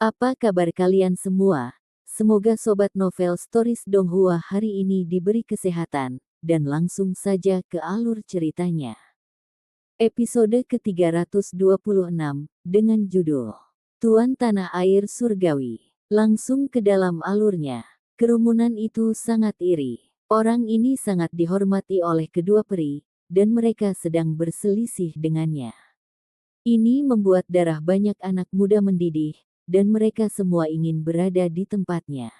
Apa kabar kalian semua? Semoga Sobat Novel Stories Donghua hari ini diberi kesehatan, dan langsung saja ke alur ceritanya. Episode ke-326, dengan judul Tuan Tanah Air Surgawi. Langsung ke dalam alurnya. Kerumunan itu sangat iri. Orang ini sangat dihormati oleh kedua peri, dan mereka sedang berselisih dengannya. Ini membuat darah banyak anak muda mendidih, dan mereka semua ingin berada di tempatnya.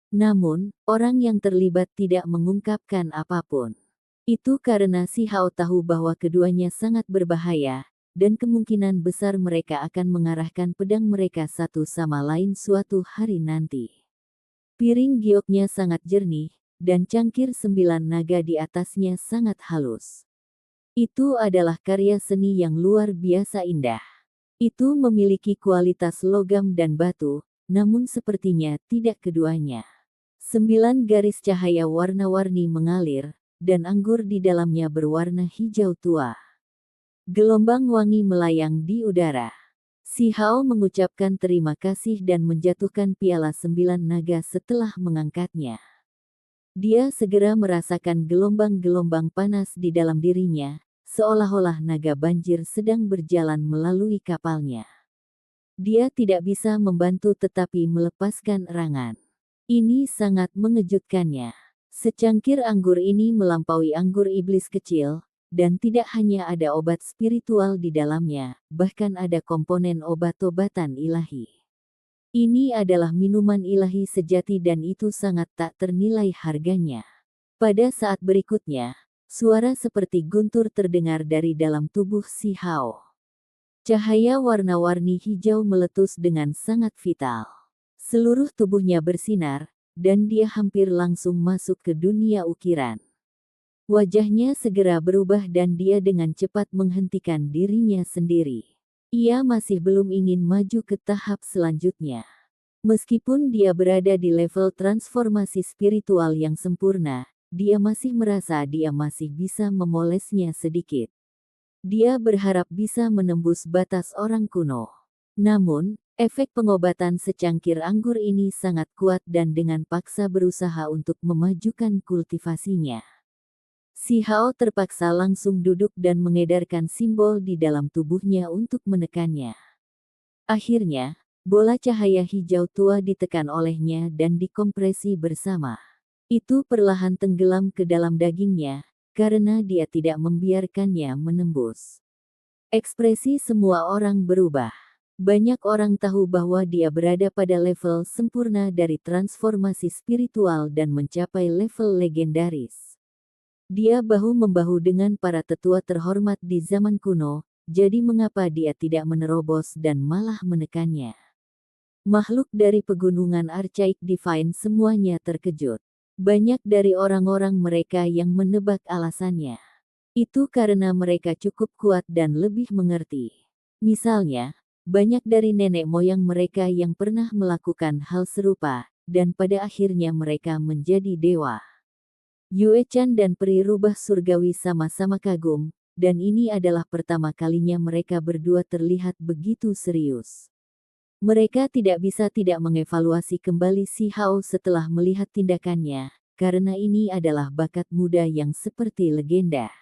Namun, orang yang terlibat tidak mengungkapkan apapun. Itu karena si Hao tahu bahwa keduanya sangat berbahaya, dan kemungkinan besar mereka akan mengarahkan pedang mereka satu sama lain suatu hari nanti. Piring gioknya sangat jernih, dan cangkir 9 naga di atasnya sangat halus. Itu adalah karya seni yang luar biasa indah. Itu memiliki kualitas logam dan batu, namun sepertinya tidak keduanya. 9 garis cahaya warna-warni mengalir, dan anggur di dalamnya berwarna hijau tua. Gelombang wangi melayang di udara. Si Hao mengucapkan terima kasih dan menjatuhkan piala 9 naga setelah mengangkatnya. Dia segera merasakan gelombang-gelombang panas di dalam dirinya, seolah-olah naga banjir sedang berjalan melalui kapalnya. Dia tidak bisa membantu tetapi melepaskan erangan. Ini sangat mengejutkannya. Secangkir anggur ini melampaui anggur iblis kecil, dan tidak hanya ada obat spiritual di dalamnya, bahkan ada komponen obat-obatan ilahi. Ini adalah minuman ilahi sejati dan itu sangat tak ternilai harganya. Pada saat berikutnya, suara seperti guntur terdengar dari dalam tubuh si Hao. Cahaya warna-warni hijau meletus dengan sangat vital. Seluruh tubuhnya bersinar, dan dia hampir langsung masuk ke dunia ukiran. Wajahnya segera berubah dan dia dengan cepat menghentikan dirinya sendiri. Ia masih belum ingin maju ke tahap selanjutnya. Meskipun dia berada di level transformasi spiritual yang sempurna, dia masih merasa dia masih bisa memolesnya sedikit. Dia berharap bisa menembus batas orang kuno. Namun, efek pengobatan secangkir anggur ini sangat kuat dan dengan paksa berusaha untuk memajukan kultivasinya. Si Hao terpaksa langsung duduk dan mengedarkan simbol di dalam tubuhnya untuk menekannya. Akhirnya, bola cahaya hijau tua ditekan olehnya dan dikompresi bersama. Itu perlahan tenggelam ke dalam dagingnya, karena dia tidak membiarkannya menembus. Ekspresi semua orang berubah. Banyak orang tahu bahwa dia berada pada level sempurna dari transformasi spiritual dan mencapai level legendaris. Dia bahu-membahu dengan para tetua terhormat di zaman kuno, jadi mengapa dia tidak menerobos dan malah menekannya? Makhluk dari pegunungan Archaic Divine semuanya terkejut. Banyak dari orang-orang mereka yang menebak alasannya. Itu karena mereka cukup kuat dan lebih mengerti. Misalnya, banyak dari nenek moyang mereka yang pernah melakukan hal serupa, dan pada akhirnya mereka menjadi dewa. Yue Chan dan peri rubah surgawi sama-sama kagum, dan ini adalah pertama kalinya mereka berdua terlihat begitu serius. Mereka tidak bisa tidak mengevaluasi kembali si Hao setelah melihat tindakannya, karena ini adalah bakat muda yang seperti legenda.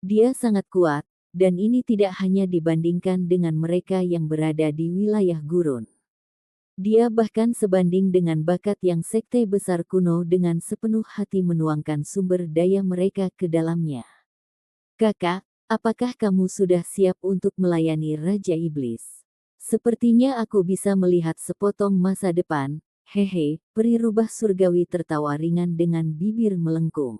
Dia sangat kuat, dan ini tidak hanya dibandingkan dengan mereka yang berada di wilayah gurun. Dia bahkan sebanding dengan bakat yang sekte besar kuno dengan sepenuh hati menuangkan sumber daya mereka ke dalamnya. Kakak, apakah kamu sudah siap untuk melayani Raja Iblis? Sepertinya aku bisa melihat sepotong masa depan, hehe, peri rubah surgawi tertawa ringan dengan bibir melengkung.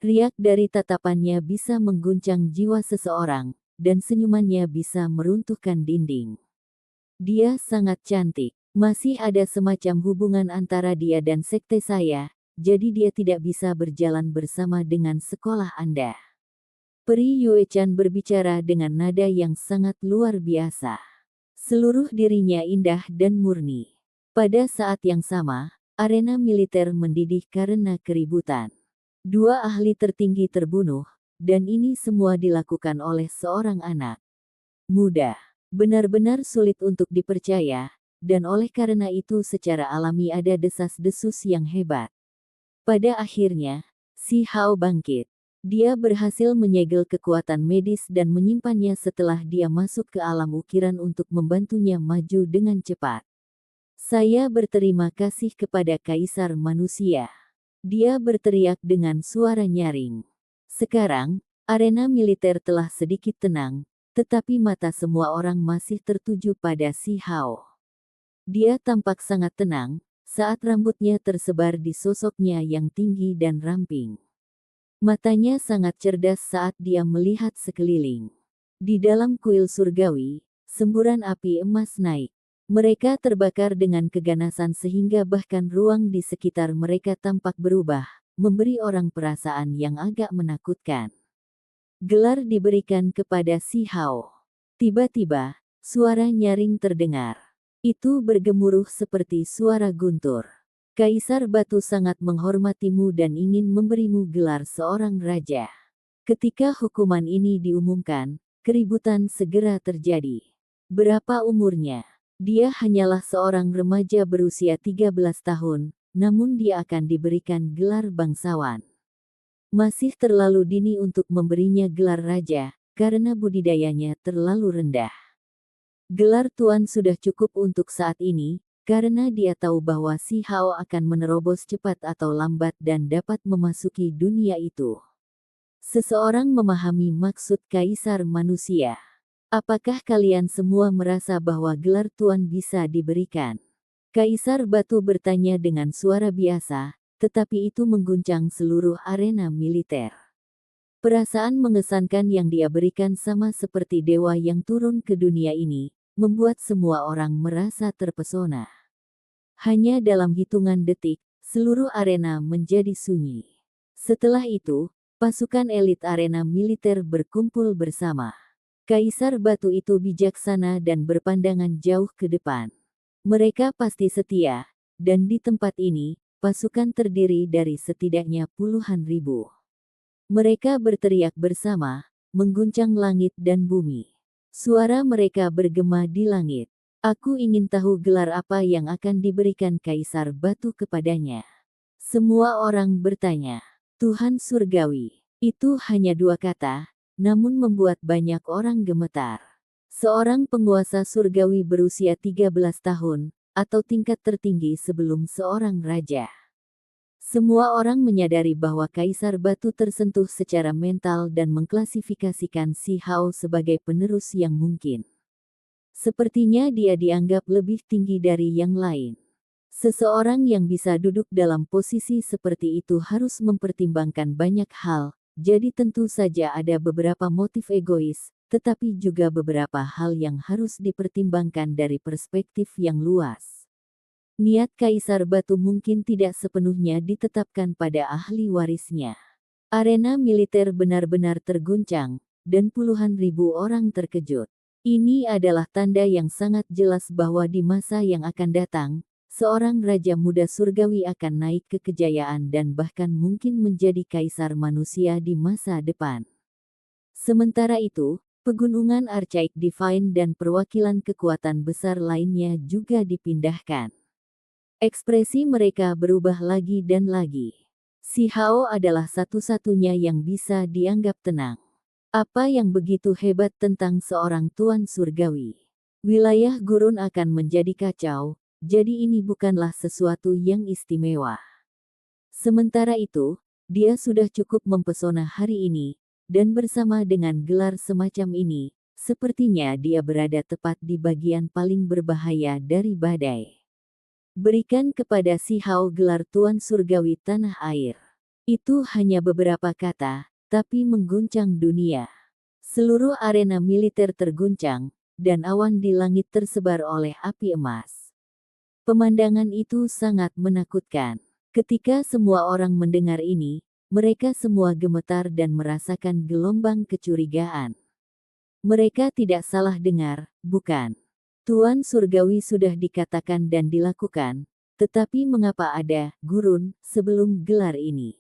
Riak dari tatapannya bisa mengguncang jiwa seseorang, dan senyumannya bisa meruntuhkan dinding. Dia sangat cantik. Masih ada semacam hubungan antara dia dan sekte saya, jadi dia tidak bisa berjalan bersama dengan sekolah Anda. Peri Yue Chan berbicara dengan nada yang sangat luar biasa. Seluruh dirinya indah dan murni. Pada saat yang sama, arena militer mendidih karena keributan. 2 ahli tertinggi terbunuh, dan ini semua dilakukan oleh seorang anak muda. Benar-benar sulit untuk dipercaya, dan oleh karena itu secara alami ada desas-desus yang hebat. Pada akhirnya, Si Hao bangkit. Dia berhasil menyegel kekuatan medis dan menyimpannya setelah dia masuk ke alam ukiran untuk membantunya maju dengan cepat. Saya berterima kasih kepada Kaisar Manusia. Dia berteriak dengan suara nyaring. Sekarang, arena militer telah sedikit tenang, tetapi mata semua orang masih tertuju pada Si Hao. Dia tampak sangat tenang, saat rambutnya tersebar di sosoknya yang tinggi dan ramping. Matanya sangat cerdas saat dia melihat sekeliling. Di dalam kuil surgawi, semburan api emas naik. Mereka terbakar dengan keganasan sehingga bahkan ruang di sekitar mereka tampak berubah, memberi orang perasaan yang agak menakutkan. Gelar diberikan kepada Si Hao. Tiba-tiba, suara nyaring terdengar. Itu bergemuruh seperti suara guntur. Kaisar Batu sangat menghormatimu dan ingin memberimu gelar seorang raja. Ketika hukuman ini diumumkan, keributan segera terjadi. Berapa umurnya? Dia hanyalah seorang remaja berusia 13 tahun, namun dia akan diberikan gelar bangsawan. Masih terlalu dini untuk memberinya gelar raja, karena budidayanya terlalu rendah. Gelar tuan sudah cukup untuk saat ini, karena dia tahu bahwa Si Hao akan menerobos cepat atau lambat dan dapat memasuki dunia itu. Seseorang memahami maksud Kaisar Manusia. Apakah kalian semua merasa bahwa gelar tuan bisa diberikan? Kaisar Batu bertanya dengan suara biasa, tetapi itu mengguncang seluruh arena militer. Perasaan mengesankan yang dia berikan sama seperti dewa yang turun ke dunia ini, membuat semua orang merasa terpesona. Hanya dalam hitungan detik, seluruh arena menjadi sunyi. Setelah itu, pasukan elit arena militer berkumpul bersama. Kaisar Batu itu bijaksana dan berpandangan jauh ke depan. Mereka pasti setia, dan di tempat ini, pasukan terdiri dari setidaknya puluhan ribu. Mereka berteriak bersama, mengguncang langit dan bumi. Suara mereka bergema di langit. Aku ingin tahu gelar apa yang akan diberikan Kaisar Batu kepadanya. Semua orang bertanya. Tuhan Surgawi. Itu hanya dua kata, namun membuat banyak orang gemetar. Seorang penguasa surgawi berusia 13 tahun, atau tingkat tertinggi sebelum seorang raja. Semua orang menyadari bahwa Kaisar Batu tersentuh secara mental dan mengklasifikasikan Si Hao sebagai penerus yang mungkin. Sepertinya dia dianggap lebih tinggi dari yang lain. Seseorang yang bisa duduk dalam posisi seperti itu harus mempertimbangkan banyak hal, jadi tentu saja ada beberapa motif egois, tetapi juga beberapa hal yang harus dipertimbangkan dari perspektif yang luas. Niat Kaisar Batu mungkin tidak sepenuhnya ditetapkan pada ahli warisnya. Arena militer benar-benar terguncang, dan puluhan ribu orang terkejut. Ini adalah tanda yang sangat jelas bahwa di masa yang akan datang, seorang raja muda surgawi akan naik ke kejayaan dan bahkan mungkin menjadi kaisar manusia di masa depan. Sementara itu, pegunungan Archaik Divine dan perwakilan kekuatan besar lainnya juga dipindahkan. Ekspresi mereka berubah lagi dan lagi. Si Hao adalah satu-satunya yang bisa dianggap tenang. Apa yang begitu hebat tentang seorang tuan surgawi? Wilayah gurun akan menjadi kacau. Jadi ini bukanlah sesuatu yang istimewa. Sementara itu, dia sudah cukup mempesona hari ini, dan bersama dengan gelar semacam ini, sepertinya dia berada tepat di bagian paling berbahaya dari badai. Berikan kepada Si Hao gelar Tuan Surgawi Tanah Air. Itu hanya beberapa kata, tapi mengguncang dunia. Seluruh arena militer terguncang, dan awan di langit tersebar oleh api emas. Pemandangan itu sangat menakutkan. Ketika semua orang mendengar ini, mereka semua gemetar dan merasakan gelombang kecurigaan. Mereka tidak salah dengar, bukan? Tuan Surgawi sudah dikatakan dan dilakukan, tetapi mengapa ada gurun sebelum gelar ini?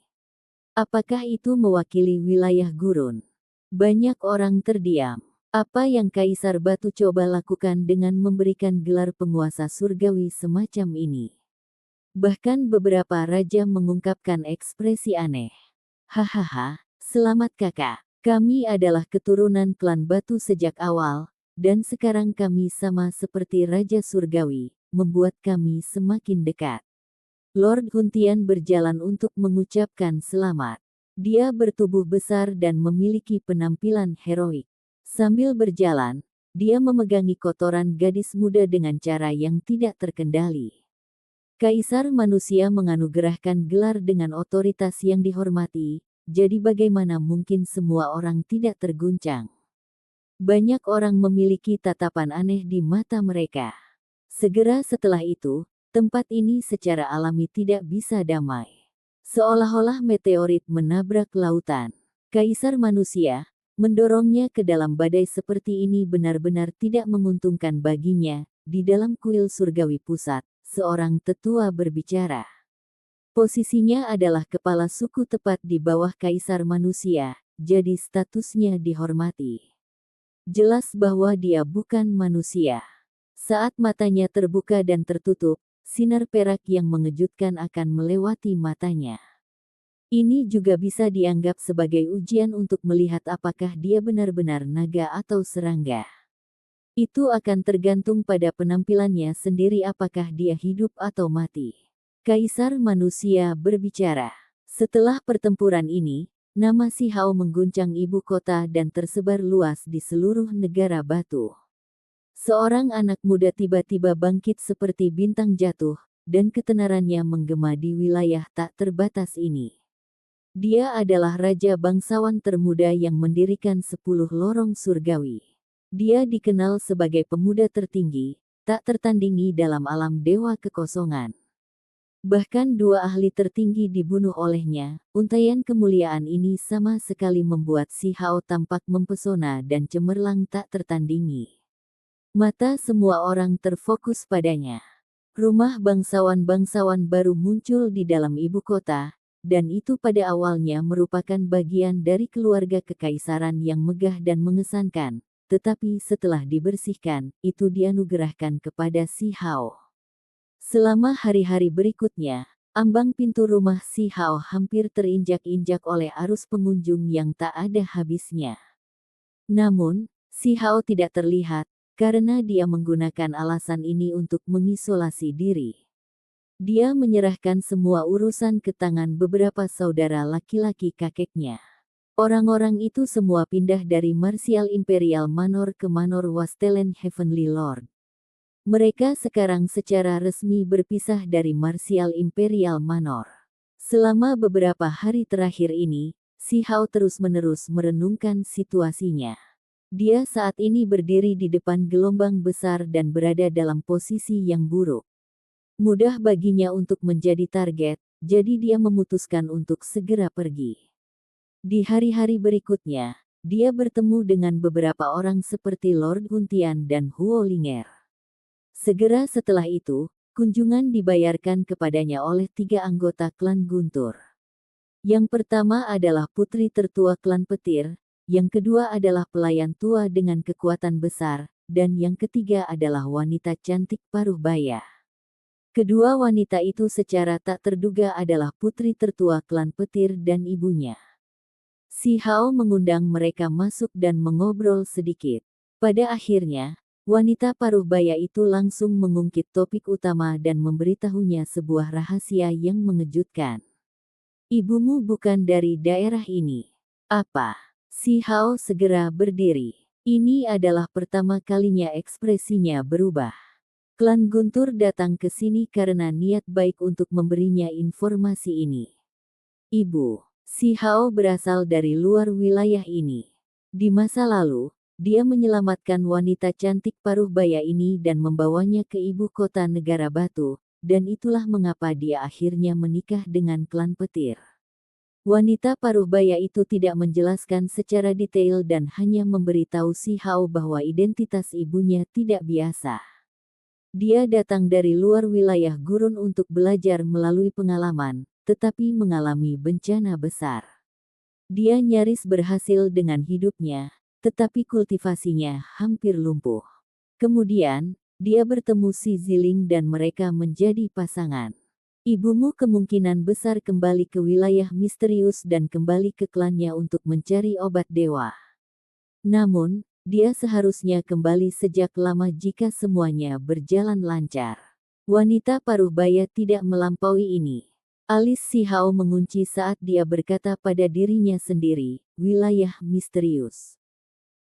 Apakah itu mewakili wilayah gurun? Banyak orang terdiam. Apa yang Kaisar Batu coba lakukan dengan memberikan gelar penguasa surgawi semacam ini? Bahkan beberapa raja mengungkapkan ekspresi aneh. Hahaha, selamat kakak. Kami adalah keturunan klan Batu sejak awal, dan sekarang kami sama seperti Raja Surgawi, membuat kami semakin dekat. Lord Huntian berjalan untuk mengucapkan selamat. Dia bertubuh besar dan memiliki penampilan heroik. Sambil berjalan, dia memegangi kotoran gadis muda dengan cara yang tidak terkendali. Kaisar manusia menganugerahkan gelar dengan otoritas yang dihormati, jadi bagaimana mungkin semua orang tidak terguncang? Banyak orang memiliki tatapan aneh di mata mereka. Segera setelah itu, tempat ini secara alami tidak bisa damai. Seolah-olah meteorit menabrak lautan. Kaisar manusia, mendorongnya ke dalam badai seperti ini benar-benar tidak menguntungkan baginya. Di dalam kuil surgawi pusat, seorang tetua berbicara. Posisinya adalah kepala suku tepat di bawah kaisar manusia, jadi statusnya dihormati. Jelas bahwa dia bukan manusia. Saat matanya terbuka dan tertutup, sinar perak yang mengejutkan akan melewati matanya. Ini juga bisa dianggap sebagai ujian untuk melihat apakah dia benar-benar naga atau serangga. Itu akan tergantung pada penampilannya sendiri apakah dia hidup atau mati. Kaisar manusia berbicara. Setelah pertempuran ini, nama Si Hao mengguncang ibu kota dan tersebar luas di seluruh negara Batu. Seorang anak muda tiba-tiba bangkit seperti bintang jatuh, dan ketenarannya menggema di wilayah tak terbatas ini. Dia adalah raja bangsawan termuda yang mendirikan 10 lorong surgawi. Dia dikenal sebagai pemuda tertinggi, tak tertandingi dalam alam dewa kekosongan. Bahkan 2 ahli tertinggi dibunuh olehnya. Untaian kemuliaan ini sama sekali membuat Si Hao tampak mempesona dan cemerlang tak tertandingi. Mata semua orang terfokus padanya. Rumah bangsawan-bangsawan baru muncul di dalam ibu kota, dan itu pada awalnya merupakan bagian dari keluarga kekaisaran yang megah dan mengesankan, tetapi setelah dibersihkan, itu dianugerahkan kepada Si Hao. Selama hari-hari berikutnya, ambang pintu rumah Si Hao hampir terinjak-injak oleh arus pengunjung yang tak ada habisnya. Namun, Si Hao tidak terlihat, karena dia menggunakan alasan ini untuk mengisolasi diri. Dia menyerahkan semua urusan ke tangan beberapa saudara laki-laki kakeknya. Orang-orang itu semua pindah dari Martial Imperial Manor ke Manor Wastelen Heavenly Lord. Mereka sekarang secara resmi berpisah dari Martial Imperial Manor. Selama beberapa hari terakhir ini, Si Hao terus-menerus merenungkan situasinya. Dia saat ini berdiri di depan gelombang besar dan berada dalam posisi yang buruk. Mudah baginya untuk menjadi target, jadi dia memutuskan untuk segera pergi. Di hari-hari berikutnya, dia bertemu dengan beberapa orang seperti Lord Huntian dan Huo Linger. Segera setelah itu, kunjungan dibayarkan kepadanya oleh 3 anggota klan Guntur. Yang pertama adalah putri tertua klan Petir, yang kedua adalah pelayan tua dengan kekuatan besar, dan yang ketiga adalah wanita cantik paruh baya. Kedua wanita itu secara tak terduga adalah putri tertua klan Petir dan ibunya. Si Hao mengundang mereka masuk dan mengobrol sedikit. Pada akhirnya, wanita paruh baya itu langsung mengungkit topik utama dan memberitahunya sebuah rahasia yang mengejutkan. Ibumu bukan dari daerah ini. Apa? Si Hao segera berdiri. Ini adalah pertama kalinya ekspresinya berubah. Klan Guntur datang ke sini karena niat baik untuk memberinya informasi ini. Ibu, Si Hao berasal dari luar wilayah ini. Di masa lalu, dia menyelamatkan wanita cantik paruh baya ini dan membawanya ke ibu kota negara Batu, dan itulah mengapa dia akhirnya menikah dengan klan Petir. Wanita paruh baya itu tidak menjelaskan secara detail dan hanya memberitahu Si Hao bahwa identitas ibunya tidak biasa. Dia datang dari luar wilayah gurun untuk belajar melalui pengalaman, tetapi mengalami bencana besar. Dia nyaris berhasil dengan hidupnya, tetapi kultivasinya hampir lumpuh. Kemudian, dia bertemu si Ziling dan mereka menjadi pasangan. Ibumu kemungkinan besar kembali ke wilayah misterius dan kembali ke klannya untuk mencari obat dewa. Namun, dia seharusnya kembali sejak lama jika semuanya berjalan lancar. Wanita paruh baya tidak melampaui ini. Alis si Hao mengunci saat dia berkata pada dirinya sendiri, wilayah misterius.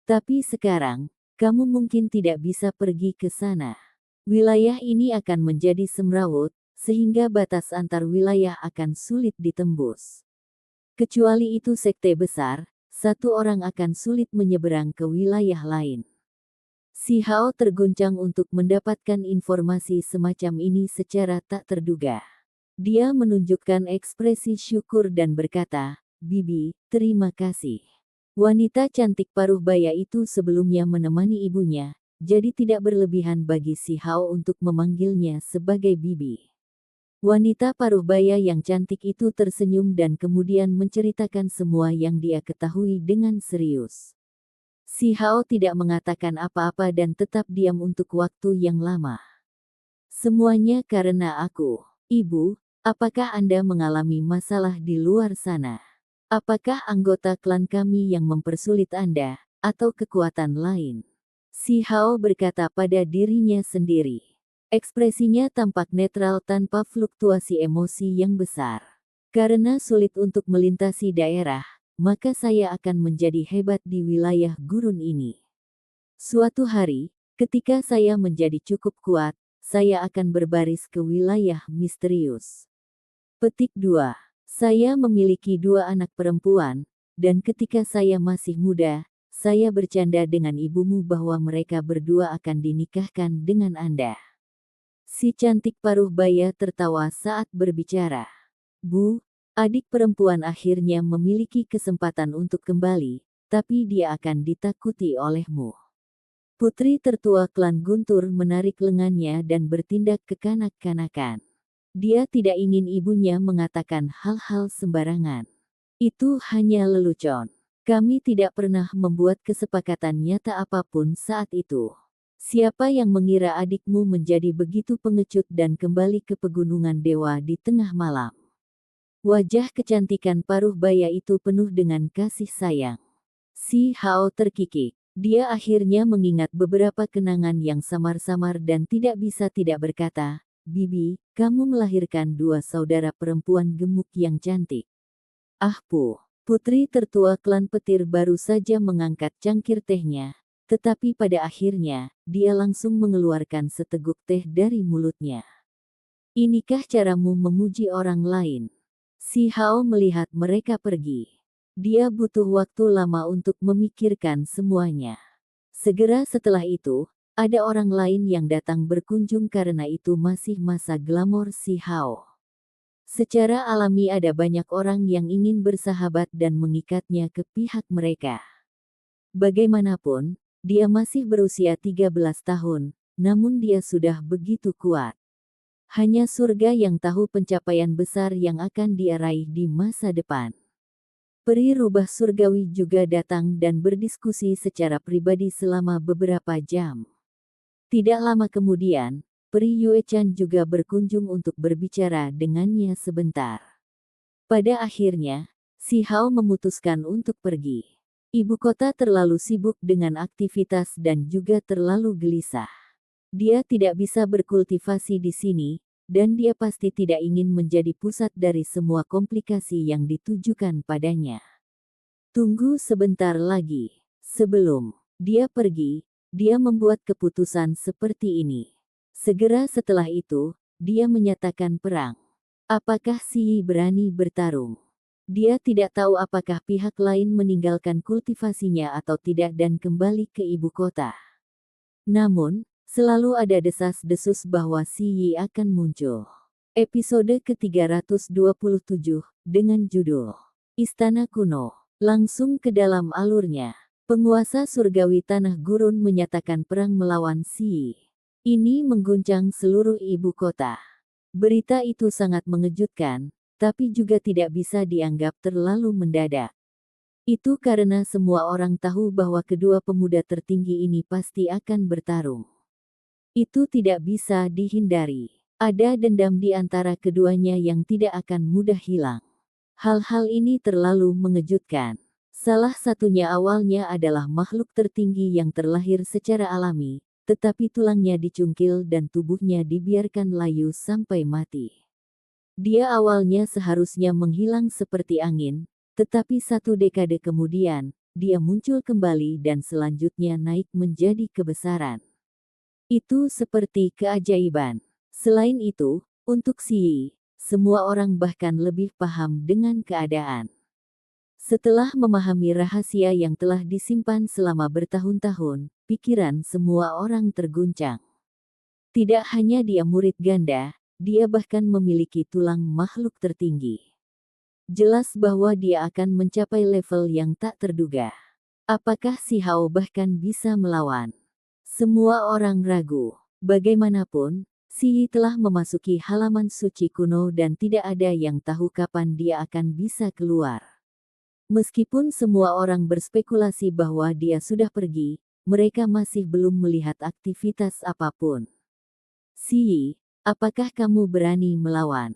Tapi sekarang, kamu mungkin tidak bisa pergi ke sana. Wilayah ini akan menjadi semrawut, sehingga batas antar wilayah akan sulit ditembus. Kecuali itu sekte besar, satu orang akan sulit menyeberang ke wilayah lain. Si Hao terguncang untuk mendapatkan informasi semacam ini secara tak terduga. Dia menunjukkan ekspresi syukur dan berkata, "Bibi, terima kasih." Wanita cantik paruh baya itu sebelumnya menemani ibunya, jadi tidak berlebihan bagi si Hao untuk memanggilnya sebagai bibi. Wanita paruh baya yang cantik itu tersenyum dan kemudian menceritakan semua yang dia ketahui dengan serius. Si Hao tidak mengatakan apa-apa dan tetap diam untuk waktu yang lama. Semuanya karena aku. Ibu, apakah Anda mengalami masalah di luar sana? Apakah anggota klan kami yang mempersulit Anda, atau kekuatan lain? Si Hao berkata pada dirinya sendiri. Ekspresinya tampak netral tanpa fluktuasi emosi yang besar. Karena sulit untuk melintasi daerah, maka saya akan menjadi hebat di wilayah gurun ini. Suatu hari, ketika saya menjadi cukup kuat, saya akan berbaris ke wilayah misterius. Petik 2. Saya memiliki 2 anak perempuan, dan ketika saya masih muda, saya bercanda dengan ibumu bahwa mereka berdua akan dinikahkan dengan Anda. Si cantik paruh baya tertawa saat berbicara. Bu, adik perempuan akhirnya memiliki kesempatan untuk kembali, tapi dia akan ditakuti olehmu. Putri tertua klan Guntur menarik lengannya dan bertindak kekanak-kanakan. Dia tidak ingin ibunya mengatakan hal-hal sembarangan. Itu hanya lelucon. Kami tidak pernah membuat kesepakatan nyata apapun saat itu. Siapa yang mengira adikmu menjadi begitu pengecut dan kembali ke pegunungan dewa di tengah malam? Wajah kecantikan paruh baya itu penuh dengan kasih sayang. Si Hao terkikik. Dia akhirnya mengingat beberapa kenangan yang samar-samar dan tidak bisa tidak berkata, "Bibi, kamu melahirkan 2 saudara perempuan gemuk yang cantik." Ah Pu, putri tertua klan petir baru saja mengangkat cangkir tehnya, tetapi pada akhirnya, dia langsung mengeluarkan seteguk teh dari mulutnya. Inikah caramu memuji orang lain? Si Hao melihat mereka pergi. Dia butuh waktu lama untuk memikirkan semuanya. Segera setelah itu, ada orang lain yang datang berkunjung karena itu masih masa glamor si Hao. Secara alami ada banyak orang yang ingin bersahabat dan mengikatnya ke pihak mereka. Bagaimanapun, dia masih berusia 13 tahun, namun dia sudah begitu kuat. Hanya surga yang tahu pencapaian besar yang akan dia raih di masa depan. Peri rubah surgawi juga datang dan berdiskusi secara pribadi selama beberapa jam. Tidak lama kemudian, Peri Yue-chan juga berkunjung untuk berbicara dengannya sebentar. Pada akhirnya, si Hao memutuskan untuk pergi. Ibu kota terlalu sibuk dengan aktivitas dan juga terlalu gelisah. Dia tidak bisa berkultivasi di sini, dan dia pasti tidak ingin menjadi pusat dari semua komplikasi yang ditujukan padanya. Tunggu sebentar lagi. Sebelum dia pergi, dia membuat keputusan seperti ini. Segera setelah itu, dia menyatakan perang. Apakah Si Yi berani bertarung? Dia tidak tahu apakah pihak lain meninggalkan kultivasinya atau tidak dan kembali ke ibu kota. Namun, selalu ada desas-desus bahwa Si Yi akan muncul. Episode ke-327, dengan judul Istana Kuno. Langsung ke dalam alurnya. Penguasa surgawi Tanah Gurun menyatakan perang melawan Si Yi. Ini mengguncang seluruh ibu kota. Berita itu sangat mengejutkan, tapi juga tidak bisa dianggap terlalu mendadak. Itu karena semua orang tahu bahwa kedua pemuda tertinggi ini pasti akan bertarung. Itu tidak bisa dihindari. Ada dendam di antara keduanya yang tidak akan mudah hilang. Hal-hal ini terlalu mengejutkan. Salah satunya awalnya adalah makhluk tertinggi yang terlahir secara alami, tetapi tulangnya dicungkil dan tubuhnya dibiarkan layu sampai mati. Dia awalnya seharusnya menghilang seperti angin, tetapi 1 dekade kemudian, dia muncul kembali dan selanjutnya naik menjadi kebesaran. Itu seperti keajaiban. Selain itu, untuk Xi, semua orang bahkan lebih paham dengan keadaan. Setelah memahami rahasia yang telah disimpan selama bertahun-tahun, pikiran semua orang terguncang. Tidak hanya dia murid ganda, dia bahkan memiliki tulang makhluk tertinggi. Jelas bahwa dia akan mencapai level yang tak terduga. Apakah si Hao bahkan bisa melawan? Semua orang ragu. Bagaimanapun, Si Yi telah memasuki halaman suci kuno dan tidak ada yang tahu kapan dia akan bisa keluar. Meskipun semua orang berspekulasi bahwa dia sudah pergi, mereka masih belum melihat aktivitas apapun. Si Yi, apakah kamu berani melawan?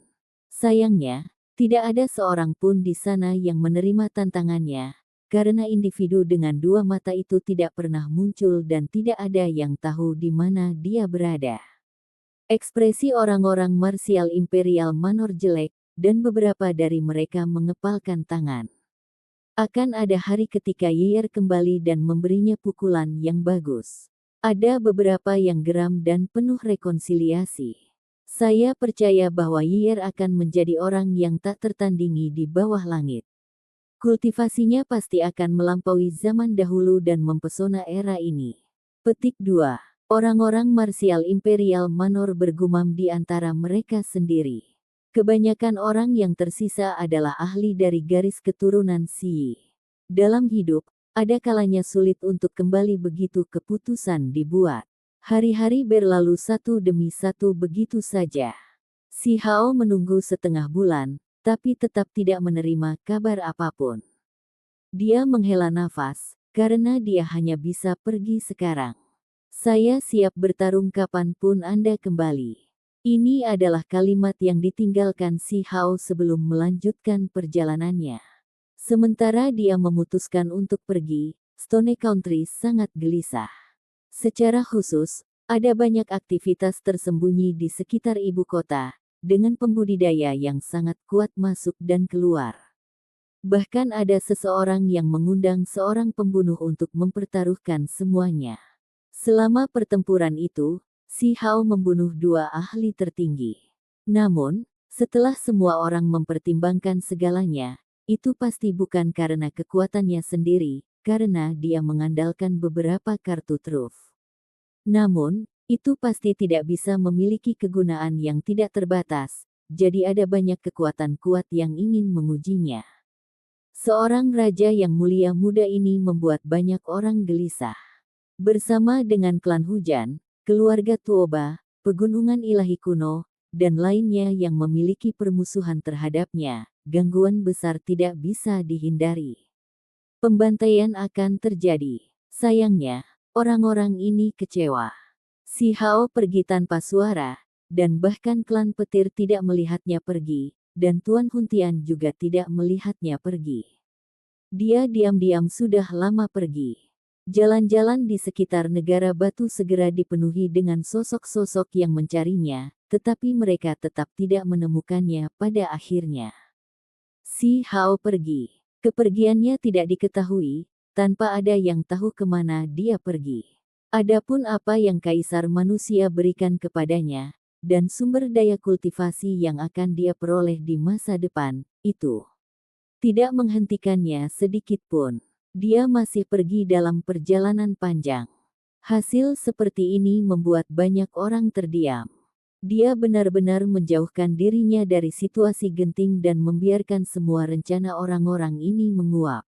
Sayangnya, tidak ada seorang pun di sana yang menerima tantangannya, karena individu dengan 2 mata itu tidak pernah muncul dan tidak ada yang tahu di mana dia berada. Ekspresi orang-orang marsial Imperial Manor jelek, dan beberapa dari mereka mengepalkan tangan. Akan ada hari ketika Yier kembali dan memberinya pukulan yang bagus. Ada beberapa yang geram dan penuh rekonsiliasi. Saya percaya bahwa Yier akan menjadi orang yang tak tertandingi di bawah langit. Kultivasinya pasti akan melampaui zaman dahulu dan mempesona era ini. Petik 2. Orang-orang marsial Imperial Manor bergumam di antara mereka sendiri. Kebanyakan orang yang tersisa adalah ahli dari garis keturunan Si Yi. Dalam hidup, ada kalanya sulit untuk kembali begitu keputusan dibuat. Hari-hari berlalu satu demi satu begitu saja. Si Hao menunggu setengah bulan, tapi tetap tidak menerima kabar apapun. Dia menghela nafas, karena dia hanya bisa pergi sekarang. Saya siap bertarung kapanpun Anda kembali. Ini adalah kalimat yang ditinggalkan Si Hao sebelum melanjutkan perjalanannya. Sementara dia memutuskan untuk pergi, Stone Country sangat gelisah. Secara khusus, ada banyak aktivitas tersembunyi di sekitar ibu kota, dengan pembudidaya yang sangat kuat masuk dan keluar. Bahkan ada seseorang yang mengundang seorang pembunuh untuk mempertaruhkan semuanya. Selama pertempuran itu, Si Hao membunuh 2 ahli tertinggi. Namun, setelah semua orang mempertimbangkan segalanya, itu pasti bukan karena kekuatannya sendiri, karena dia mengandalkan beberapa kartu truf. Namun, itu pasti tidak bisa memiliki kegunaan yang tidak terbatas, jadi ada banyak kekuatan kuat yang ingin mengujinya. Seorang raja yang mulia muda ini membuat banyak orang gelisah. Bersama dengan klan hujan, keluarga Tuoba, pegunungan ilahi kuno, dan lainnya yang memiliki permusuhan terhadapnya, gangguan besar tidak bisa dihindari. Pembantaian akan terjadi. Sayangnya, orang-orang ini kecewa. Si Hao pergi tanpa suara, dan bahkan klan petir tidak melihatnya pergi, dan Tuan Huntian juga tidak melihatnya pergi. Dia diam-diam sudah lama pergi. Jalan-jalan di sekitar negara batu segera dipenuhi dengan sosok-sosok yang mencarinya, tetapi mereka tetap tidak menemukannya pada akhirnya. Si Hao pergi. Kepergiannya tidak diketahui, tanpa ada yang tahu kemana dia pergi. Adapun apa yang Kaisar Manusia berikan kepadanya, dan sumber daya kultivasi yang akan dia peroleh di masa depan, itu tidak menghentikannya sedikit pun. Dia masih pergi dalam perjalanan panjang. Hasil seperti ini membuat banyak orang terdiam. Dia benar-benar menjauhkan dirinya dari situasi genting dan membiarkan semua rencana orang-orang ini menguap.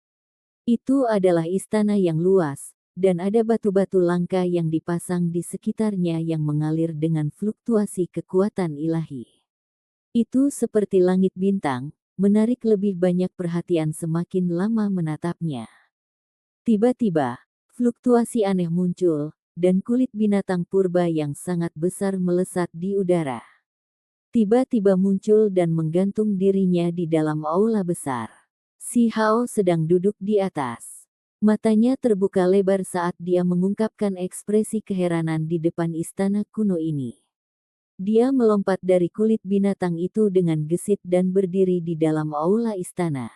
Itu adalah istana yang luas, dan ada batu-batu langka yang dipasang di sekitarnya yang mengalir dengan fluktuasi kekuatan ilahi. Itu seperti langit bintang, menarik lebih banyak perhatian semakin lama menatapnya. Tiba-tiba, fluktuasi aneh muncul, dan kulit binatang purba yang sangat besar melesat di udara. Tiba-tiba muncul dan menggantung dirinya di dalam aula besar. Si Hao sedang duduk di atas. Matanya terbuka lebar saat dia mengungkapkan ekspresi keheranan di depan istana kuno ini. Dia melompat dari kulit binatang itu dengan gesit dan berdiri di dalam aula istana.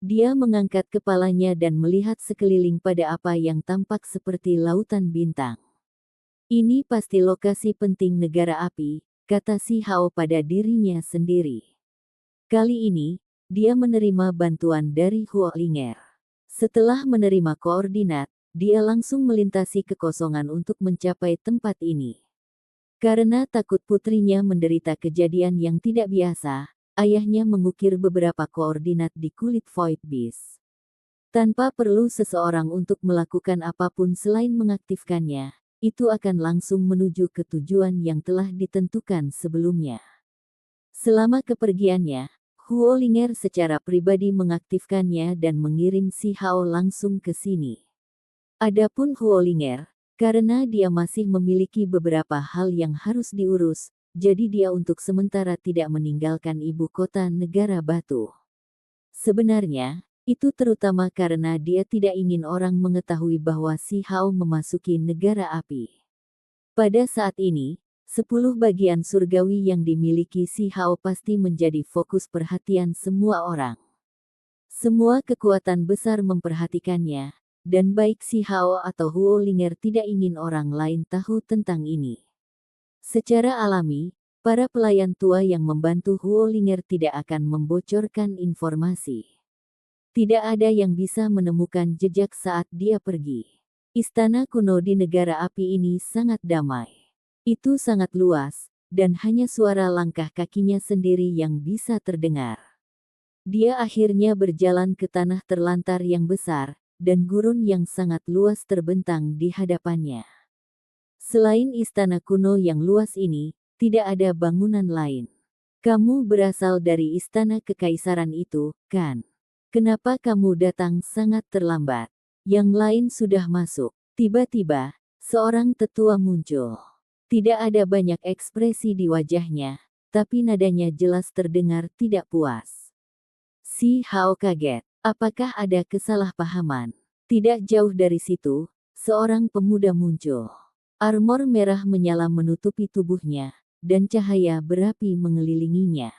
Dia mengangkat kepalanya dan melihat sekeliling pada apa yang tampak seperti lautan bintang. Ini pasti lokasi penting negara api, kata Si Hao pada dirinya sendiri. Kali ini, dia menerima bantuan dari Huo Linger. Setelah menerima koordinat, dia langsung melintasi kekosongan untuk mencapai tempat ini. Karena takut putrinya menderita kejadian yang tidak biasa, ayahnya mengukir beberapa koordinat di kulit Void Beast. Tanpa perlu seseorang untuk melakukan apapun selain mengaktifkannya, itu akan langsung menuju ke tujuan yang telah ditentukan sebelumnya. Selama kepergiannya, Huo Linger secara pribadi mengaktifkannya dan mengirim Si Hao langsung ke sini. Adapun Huo Linger, karena dia masih memiliki beberapa hal yang harus diurus, jadi dia untuk sementara tidak meninggalkan ibu kota negara batu. Sebenarnya, itu terutama karena dia tidak ingin orang mengetahui bahwa Si Hao memasuki negara api. Pada saat ini, 10 bagian surgawi yang dimiliki Si Hao pasti menjadi fokus perhatian semua orang. Semua kekuatan besar memperhatikannya, dan baik Si Hao atau Huo Linger tidak ingin orang lain tahu tentang ini. Secara alami, para pelayan tua yang membantu Huo Linger tidak akan membocorkan informasi. Tidak ada yang bisa menemukan jejak saat dia pergi. Istana kuno di negara api ini sangat damai. Itu sangat luas, dan hanya suara langkah kakinya sendiri yang bisa terdengar. Dia akhirnya berjalan ke tanah terlantar yang besar, dan gurun yang sangat luas terbentang di hadapannya. Selain istana kuno yang luas ini, tidak ada bangunan lain. Kamu berasal dari istana kekaisaran itu, kan? Kenapa kamu datang sangat terlambat? Yang lain sudah masuk. Tiba-tiba, seorang tetua muncul. Tidak ada banyak ekspresi di wajahnya, tapi nadanya jelas terdengar tidak puas. Si Hao kaget. Apakah ada kesalahpahaman? Tidak jauh dari situ, seorang pemuda muncul. Armor merah menyala menutupi tubuhnya, dan cahaya berapi mengelilinginya.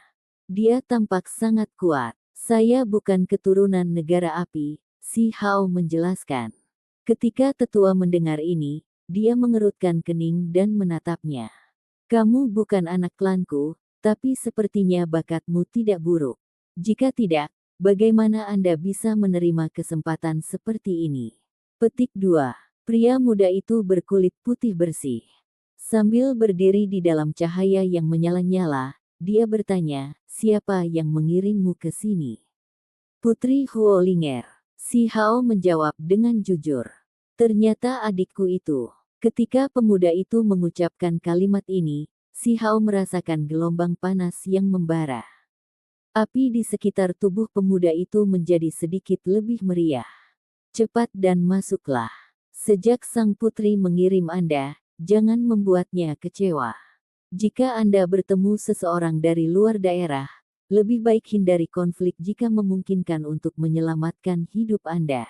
Dia tampak sangat kuat. Saya bukan keturunan negara api, Si Hao menjelaskan. Ketika tetua mendengar ini, dia mengerutkan kening dan menatapnya. Kamu bukan anak klanku, tapi sepertinya bakatmu tidak buruk. Jika tidak, bagaimana Anda bisa menerima kesempatan seperti ini? Petik 2. Pria muda itu berkulit putih bersih. Sambil berdiri di dalam cahaya yang menyala-nyala, dia bertanya, siapa yang mengirimmu ke sini? Putri Huo Linger. Si Hao menjawab dengan jujur. Ternyata adikku itu. Ketika pemuda itu mengucapkan kalimat ini, Si Hao merasakan gelombang panas yang membara. Api di sekitar tubuh pemuda itu menjadi sedikit lebih meriah. Cepat dan masuklah. Sejak sang putri mengirim Anda, jangan membuatnya kecewa. Jika Anda bertemu seseorang dari luar daerah, lebih baik hindari konflik jika memungkinkan untuk menyelamatkan hidup Anda.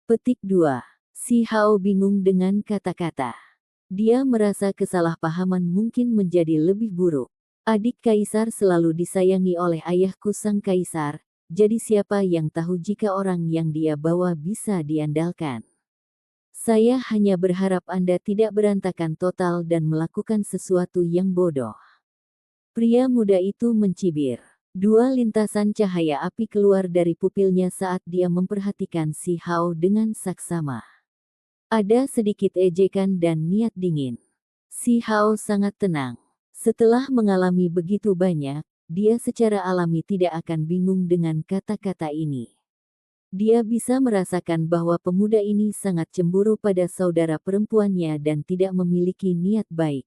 Petik 2. Si Hao bingung dengan kata-kata. Dia merasa kesalahpahaman mungkin menjadi lebih buruk. Adik kaisar selalu disayangi oleh ayahku sang kaisar, jadi siapa yang tahu jika orang yang dia bawa bisa diandalkan. Saya hanya berharap Anda tidak berantakan total dan melakukan sesuatu yang bodoh. Pria muda itu mencibir. Dua lintasan cahaya api keluar dari pupilnya saat dia memperhatikan Si Hao dengan saksama. Ada sedikit ejekan dan niat dingin. Si Hao sangat tenang. Setelah mengalami begitu banyak, dia secara alami tidak akan bingung dengan kata-kata ini. Dia bisa merasakan bahwa pemuda ini sangat cemburu pada saudara perempuannya dan tidak memiliki niat baik.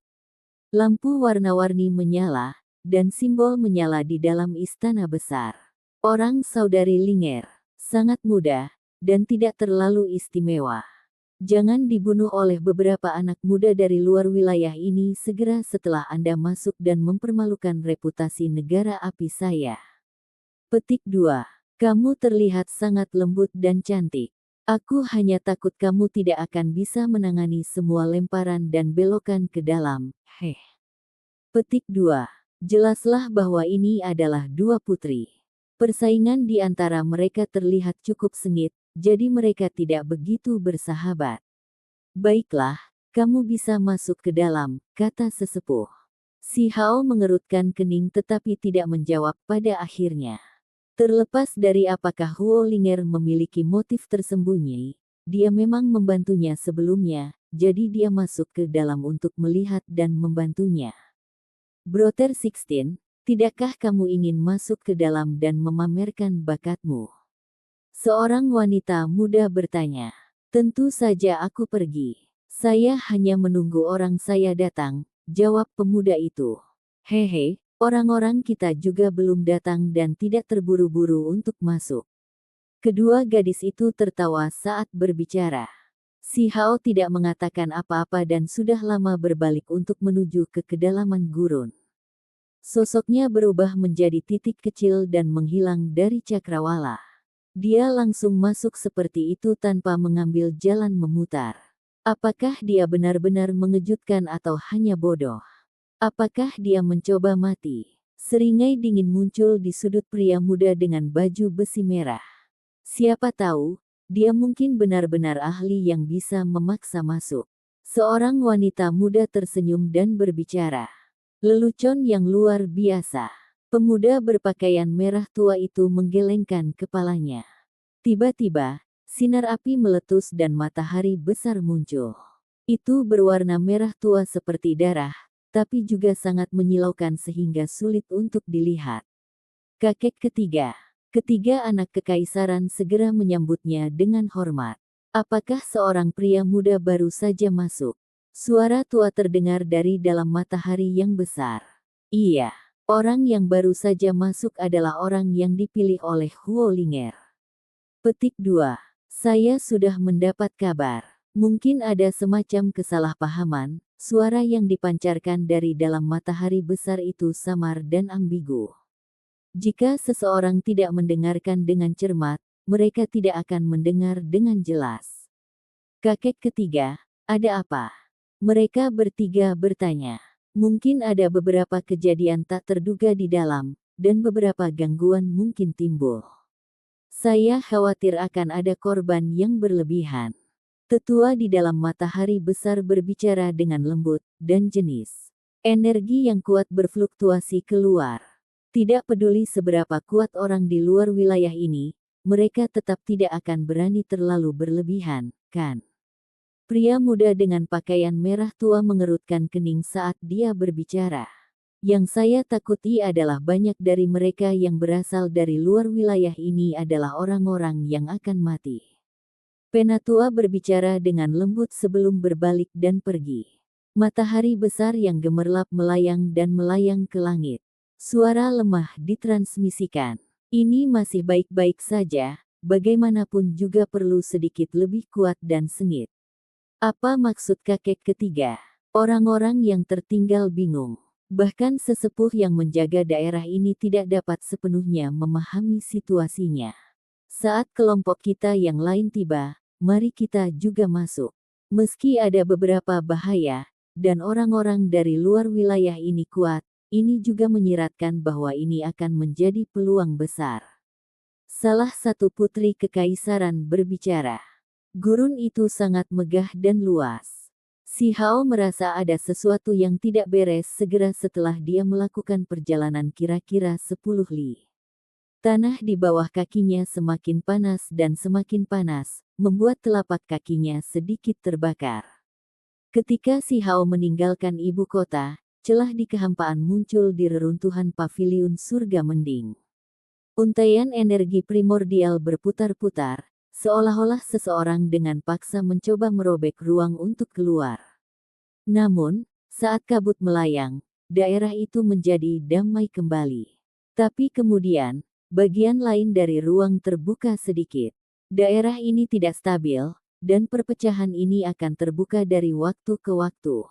Lampu warna-warni menyala, dan simbol menyala di dalam istana besar. Orang saudari Linger, sangat muda, dan tidak terlalu istimewa. Jangan dibunuh oleh beberapa anak muda dari luar wilayah ini segera setelah Anda masuk dan mempermalukan reputasi negara api saya. Petik 2. Kamu terlihat sangat lembut dan cantik. Aku hanya takut kamu tidak akan bisa menangani semua lemparan dan belokan ke dalam. Petik 2. Jelaslah bahwa ini adalah dua putri. Persaingan di antara mereka terlihat cukup sengit, jadi mereka tidak begitu bersahabat. Baiklah, kamu bisa masuk ke dalam, kata sesepuh. Si Hao mengerutkan kening tetapi tidak menjawab pada akhirnya. Terlepas dari apakah Huo Linger memiliki motif tersembunyi, dia memang membantunya sebelumnya, jadi dia masuk ke dalam untuk melihat dan membantunya. Brother 16, tidakkah kamu ingin masuk ke dalam dan memamerkan bakatmu? Seorang wanita muda bertanya. Tentu saja aku pergi. Saya hanya menunggu orang saya datang, jawab pemuda itu. Hehe. Orang-orang kita juga belum datang dan tidak terburu-buru untuk masuk. Kedua gadis itu tertawa saat berbicara. Si Hao tidak mengatakan apa-apa dan sudah lama berbalik untuk menuju ke kedalaman gurun. Sosoknya berubah menjadi titik kecil dan menghilang dari cakrawala. Dia langsung masuk seperti itu tanpa mengambil jalan memutar. Apakah dia benar-benar mengejutkan atau hanya bodoh? Apakah dia mencoba mati? Seringai dingin muncul di sudut pria muda dengan baju besi merah. Siapa tahu, dia mungkin benar-benar ahli yang bisa memaksa masuk. Seorang wanita muda tersenyum dan berbicara. Lelucon yang luar biasa. Pemuda berpakaian merah tua itu menggelengkan kepalanya. Tiba-tiba, sinar api meletus dan matahari besar muncul. Itu berwarna merah tua seperti darah, tapi juga sangat menyilaukan sehingga sulit untuk dilihat. Kakek ketiga. Ketiga anak kekaisaran segera menyambutnya dengan hormat. Apakah seorang pria muda baru saja masuk? Suara tua terdengar dari dalam matahari yang besar. Iya, orang yang baru saja masuk adalah orang yang dipilih oleh Huo Linger. Petik 2. Saya sudah mendapat kabar. Mungkin ada semacam kesalahpahaman. Suara yang dipancarkan dari dalam matahari besar itu samar dan ambigu. Jika seseorang tidak mendengarkan dengan cermat, mereka tidak akan mendengar dengan jelas. Kakek ketiga, ada apa? Mereka bertiga bertanya. Mungkin ada beberapa kejadian tak terduga di dalam, dan beberapa gangguan mungkin timbul. Saya khawatir akan ada korban yang berlebihan. Tetua di dalam matahari besar berbicara dengan lembut dan jenis. Energi yang kuat berfluktuasi keluar. Tidak peduli seberapa kuat orang di luar wilayah ini, mereka tetap tidak akan berani terlalu berlebihan, kan? Pria muda dengan pakaian merah tua mengerutkan kening saat dia berbicara. Yang saya takuti adalah banyak dari mereka yang berasal dari luar wilayah ini adalah orang-orang yang akan mati. Penatua berbicara dengan lembut sebelum berbalik dan pergi. Matahari besar yang gemerlap melayang dan melayang ke langit. Suara lemah ditransmisikan. Ini masih baik-baik saja, bagaimanapun juga perlu sedikit lebih kuat dan sengit. Apa maksud kakek ketiga? Orang-orang yang tertinggal bingung. Bahkan sesepuh yang menjaga daerah ini tidak dapat sepenuhnya memahami situasinya. Saat kelompok kita yang lain tiba, mari kita juga masuk. Meski ada beberapa bahaya, dan orang-orang dari luar wilayah ini kuat, ini juga menyiratkan bahwa ini akan menjadi peluang besar. Salah satu putri kekaisaran berbicara. Gurun itu sangat megah dan luas. Si Hao merasa ada sesuatu yang tidak beres segera setelah dia melakukan perjalanan kira-kira 10 li. Tanah di bawah kakinya semakin panas dan semakin panas, membuat telapak kakinya sedikit terbakar. Ketika si Hao meninggalkan ibu kota, celah di kehampaan muncul di reruntuhan paviliun surga mending. Untaian energi primordial berputar-putar, seolah-olah seseorang dengan paksa mencoba merobek ruang untuk keluar. Namun, saat kabut melayang, daerah itu menjadi damai kembali. Tapi kemudian, bagian lain dari ruang terbuka sedikit. Daerah ini tidak stabil, dan perpecahan ini akan terbuka dari waktu ke waktu.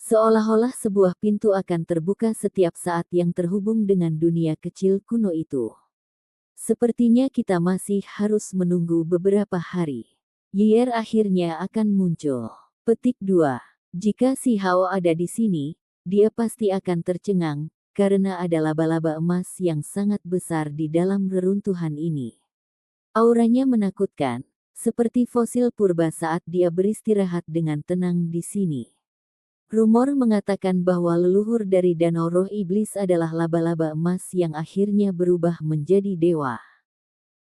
Seolah-olah sebuah pintu akan terbuka setiap saat yang terhubung dengan dunia kecil kuno itu. Sepertinya kita masih harus menunggu beberapa hari. Yer akhirnya akan muncul. Petik 2. Jika si Hao ada di sini, dia pasti akan tercengang, karena ada laba-laba emas yang sangat besar di dalam reruntuhan ini. Auranya menakutkan, seperti fosil purba saat dia beristirahat dengan tenang di sini. Rumor mengatakan bahwa leluhur dari Danau Roh Iblis adalah laba-laba emas yang akhirnya berubah menjadi dewa.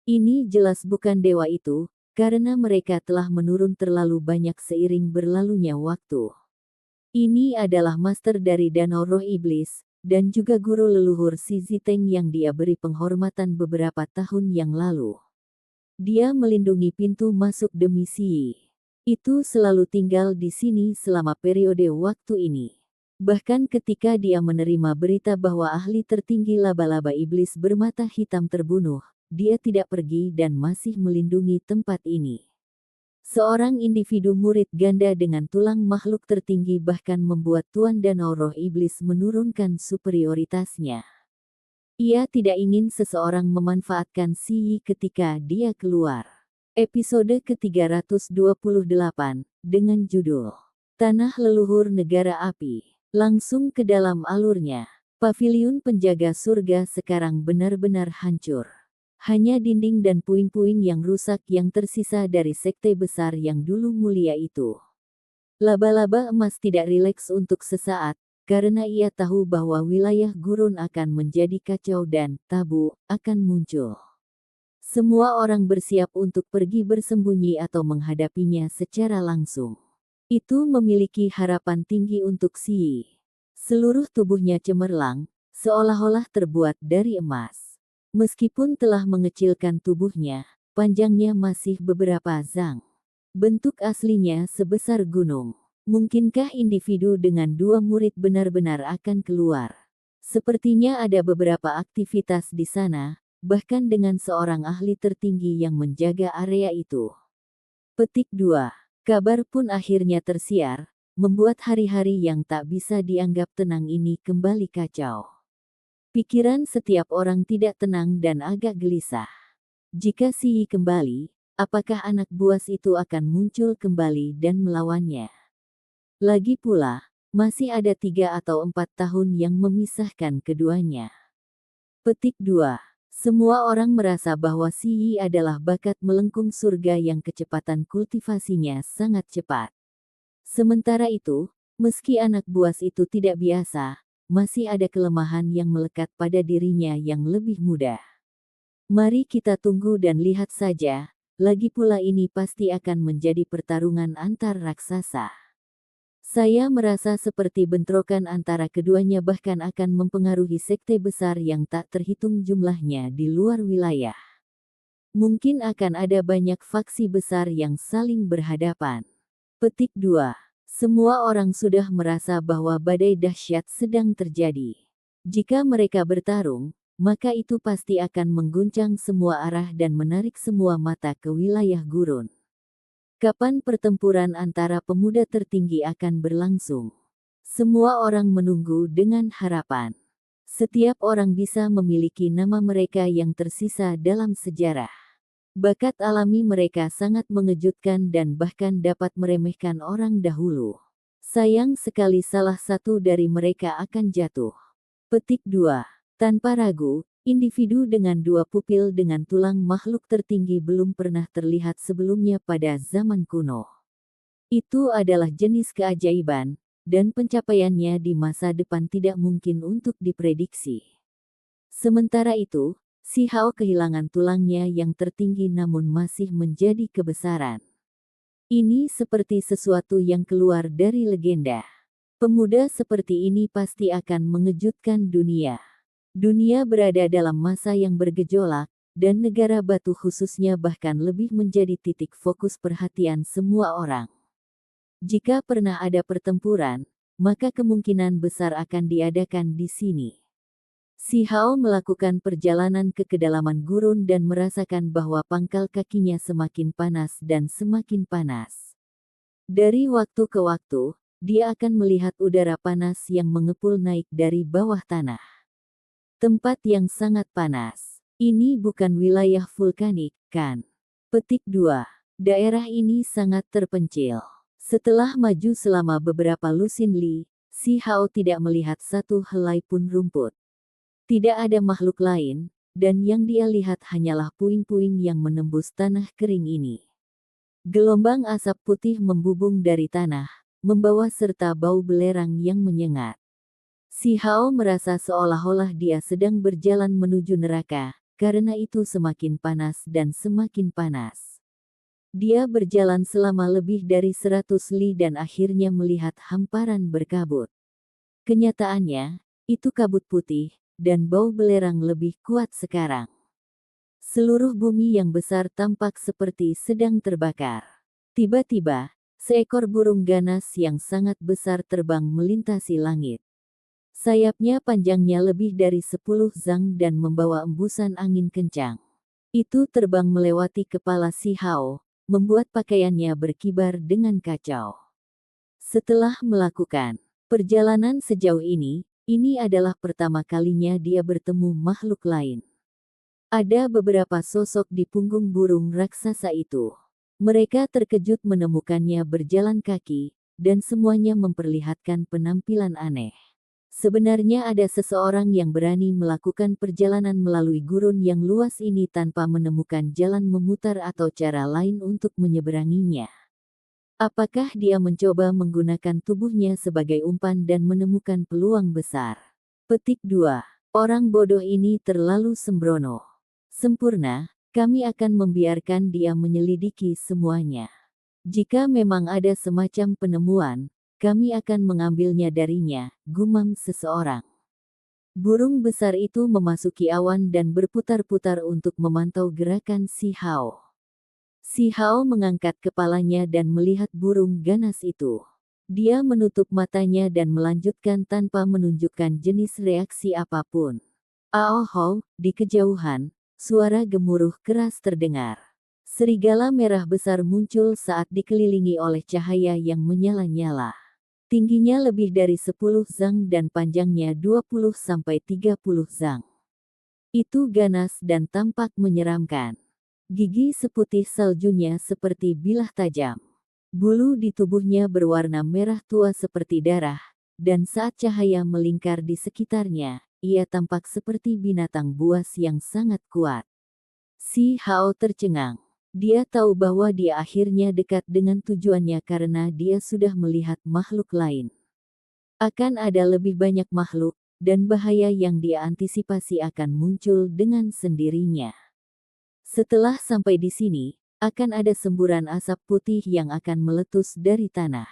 Ini jelas bukan dewa itu, karena mereka telah menurun terlalu banyak seiring berlalunya waktu. Ini adalah master dari Danau Roh Iblis, dan juga guru leluhur Si Ziteng yang dia beri penghormatan beberapa tahun yang lalu. Dia melindungi pintu masuk demi Si. Itu selalu tinggal di sini selama periode waktu ini. Bahkan ketika dia menerima berita bahwa ahli tertinggi laba-laba iblis bermata hitam terbunuh, dia tidak pergi dan masih melindungi tempat ini. Seorang individu murid ganda dengan tulang makhluk tertinggi bahkan membuat Tuan Danau Roh Iblis menurunkan superioritasnya. Ia tidak ingin seseorang memanfaatkan Si Yi ketika dia keluar. Episode ke-328, dengan judul Tanah Leluhur Negara Api. Langsung ke dalam alurnya. Paviliun penjaga surga sekarang benar-benar hancur. Hanya dinding dan puing-puing yang rusak yang tersisa dari sekte besar yang dulu mulia itu. Laba-laba emas tidak rileks untuk sesaat, karena ia tahu bahwa wilayah gurun akan menjadi kacau dan tabu akan muncul. Semua orang bersiap untuk pergi bersembunyi atau menghadapinya secara langsung. Itu memiliki harapan tinggi untuk Si Yi. Seluruh tubuhnya cemerlang, seolah-olah terbuat dari emas. Meskipun telah mengecilkan tubuhnya, panjangnya masih beberapa zang. Bentuk aslinya sebesar gunung. Mungkinkah individu dengan dua murid benar-benar akan keluar? Sepertinya ada beberapa aktivitas di sana, bahkan dengan seorang ahli tertinggi yang menjaga area itu. Petik 2. Kabar pun akhirnya tersiar, membuat hari-hari yang tak bisa dianggap tenang ini kembali kacau. Pikiran setiap orang tidak tenang dan agak gelisah. Jika Si Yi kembali, apakah anak buas itu akan muncul kembali dan melawannya? Lagi pula, masih ada 3 atau 4 tahun yang memisahkan keduanya. Petik 2. Semua orang merasa bahwa Si Yi adalah bakat melengkung surga yang kecepatan kultivasinya sangat cepat. Sementara itu, meski anak buas itu tidak biasa, masih ada kelemahan yang melekat pada dirinya yang lebih mudah. Mari kita tunggu dan lihat saja, lagi pula ini pasti akan menjadi pertarungan antar raksasa. Saya merasa seperti bentrokan antara keduanya bahkan akan mempengaruhi sekte besar yang tak terhitung jumlahnya di luar wilayah. Mungkin akan ada banyak faksi besar yang saling berhadapan. Petik 2. Semua orang sudah merasa bahwa badai dahsyat sedang terjadi. Jika mereka bertarung, maka itu pasti akan mengguncang semua arah dan menarik semua mata ke wilayah gurun. Kapan pertempuran antara pemuda tertinggi akan berlangsung? Semua orang menunggu dengan harapan. Setiap orang bisa memiliki nama mereka yang tersisa dalam sejarah. Bakat alami mereka sangat mengejutkan dan bahkan dapat meremehkan orang dahulu. Sayang sekali salah satu dari mereka akan jatuh. Petik 2. Tanpa ragu, individu dengan dua pupil dengan tulang makhluk tertinggi belum pernah terlihat sebelumnya pada zaman kuno. Itu adalah jenis keajaiban, dan pencapaiannya di masa depan tidak mungkin untuk diprediksi. Sementara itu, Si Hao kehilangan tulangnya yang tertinggi namun masih menjadi kebesaran. Ini seperti sesuatu yang keluar dari legenda. Pemuda seperti ini pasti akan mengejutkan dunia. Dunia berada dalam masa yang bergejolak, dan negara batu khususnya bahkan lebih menjadi titik fokus perhatian semua orang. Jika pernah ada pertempuran, maka kemungkinan besar akan diadakan di sini. Si Hao melakukan perjalanan ke kedalaman gurun dan merasakan bahwa pangkal kakinya semakin panas dan semakin panas. Dari waktu ke waktu, dia akan melihat udara panas yang mengepul naik dari bawah tanah. Tempat yang sangat panas. Ini bukan wilayah vulkanik, kan? Petik 2. Daerah ini sangat terpencil. Setelah maju selama beberapa lusin li, Si Hao tidak melihat satu helai pun rumput. Tidak ada makhluk lain, dan yang dia lihat hanyalah puing-puing yang menembus tanah kering ini. Gelombang asap putih membubung dari tanah, membawa serta bau belerang yang menyengat. Si Hao merasa seolah-olah dia sedang berjalan menuju neraka, karena itu semakin panas dan semakin panas. Dia berjalan selama lebih dari 100 li dan akhirnya melihat hamparan berkabut. Kenyataannya, itu kabut putih, dan bau belerang lebih kuat sekarang. Seluruh bumi yang besar tampak seperti sedang terbakar. Tiba-tiba, seekor burung ganas yang sangat besar terbang melintasi langit. Sayapnya panjangnya lebih dari 10 zang dan membawa embusan angin kencang. Itu terbang melewati kepala Si Hao, membuat pakaiannya berkibar dengan kacau. Setelah melakukan perjalanan sejauh ini adalah pertama kalinya dia bertemu makhluk lain. Ada beberapa sosok di punggung burung raksasa itu. Mereka terkejut menemukannya berjalan kaki, dan semuanya memperlihatkan penampilan aneh. Sebenarnya ada seseorang yang berani melakukan perjalanan melalui gurun yang luas ini tanpa menemukan jalan memutar atau cara lain untuk menyeberanginya. Apakah dia mencoba menggunakan tubuhnya sebagai umpan dan menemukan peluang besar? Petik 2. Orang bodoh ini terlalu sembrono. Sempurna, kami akan membiarkan dia menyelidiki semuanya. Jika memang ada semacam penemuan, kami akan mengambilnya darinya, gumam seseorang. Burung besar itu memasuki awan dan berputar-putar untuk memantau gerakan Si Hao. Si Hao mengangkat kepalanya dan melihat burung ganas itu. Dia menutup matanya dan melanjutkan tanpa menunjukkan jenis reaksi apapun. Aoh, di kejauhan, suara gemuruh keras terdengar. Serigala merah besar muncul saat dikelilingi oleh cahaya yang menyala-nyala. Tingginya lebih dari 10 zang dan panjangnya 20-30 zang. Itu ganas dan tampak menyeramkan. Gigi seputih saljunya seperti bilah tajam. Bulu di tubuhnya berwarna merah tua seperti darah, dan saat cahaya melingkar di sekitarnya, ia tampak seperti binatang buas yang sangat kuat. Si Hao tercengang. Dia tahu bahwa dia akhirnya dekat dengan tujuannya karena dia sudah melihat makhluk lain. Akan ada lebih banyak makhluk, dan bahaya yang dia antisipasi akan muncul dengan sendirinya. Setelah sampai di sini, akan ada semburan asap putih yang akan meletus dari tanah.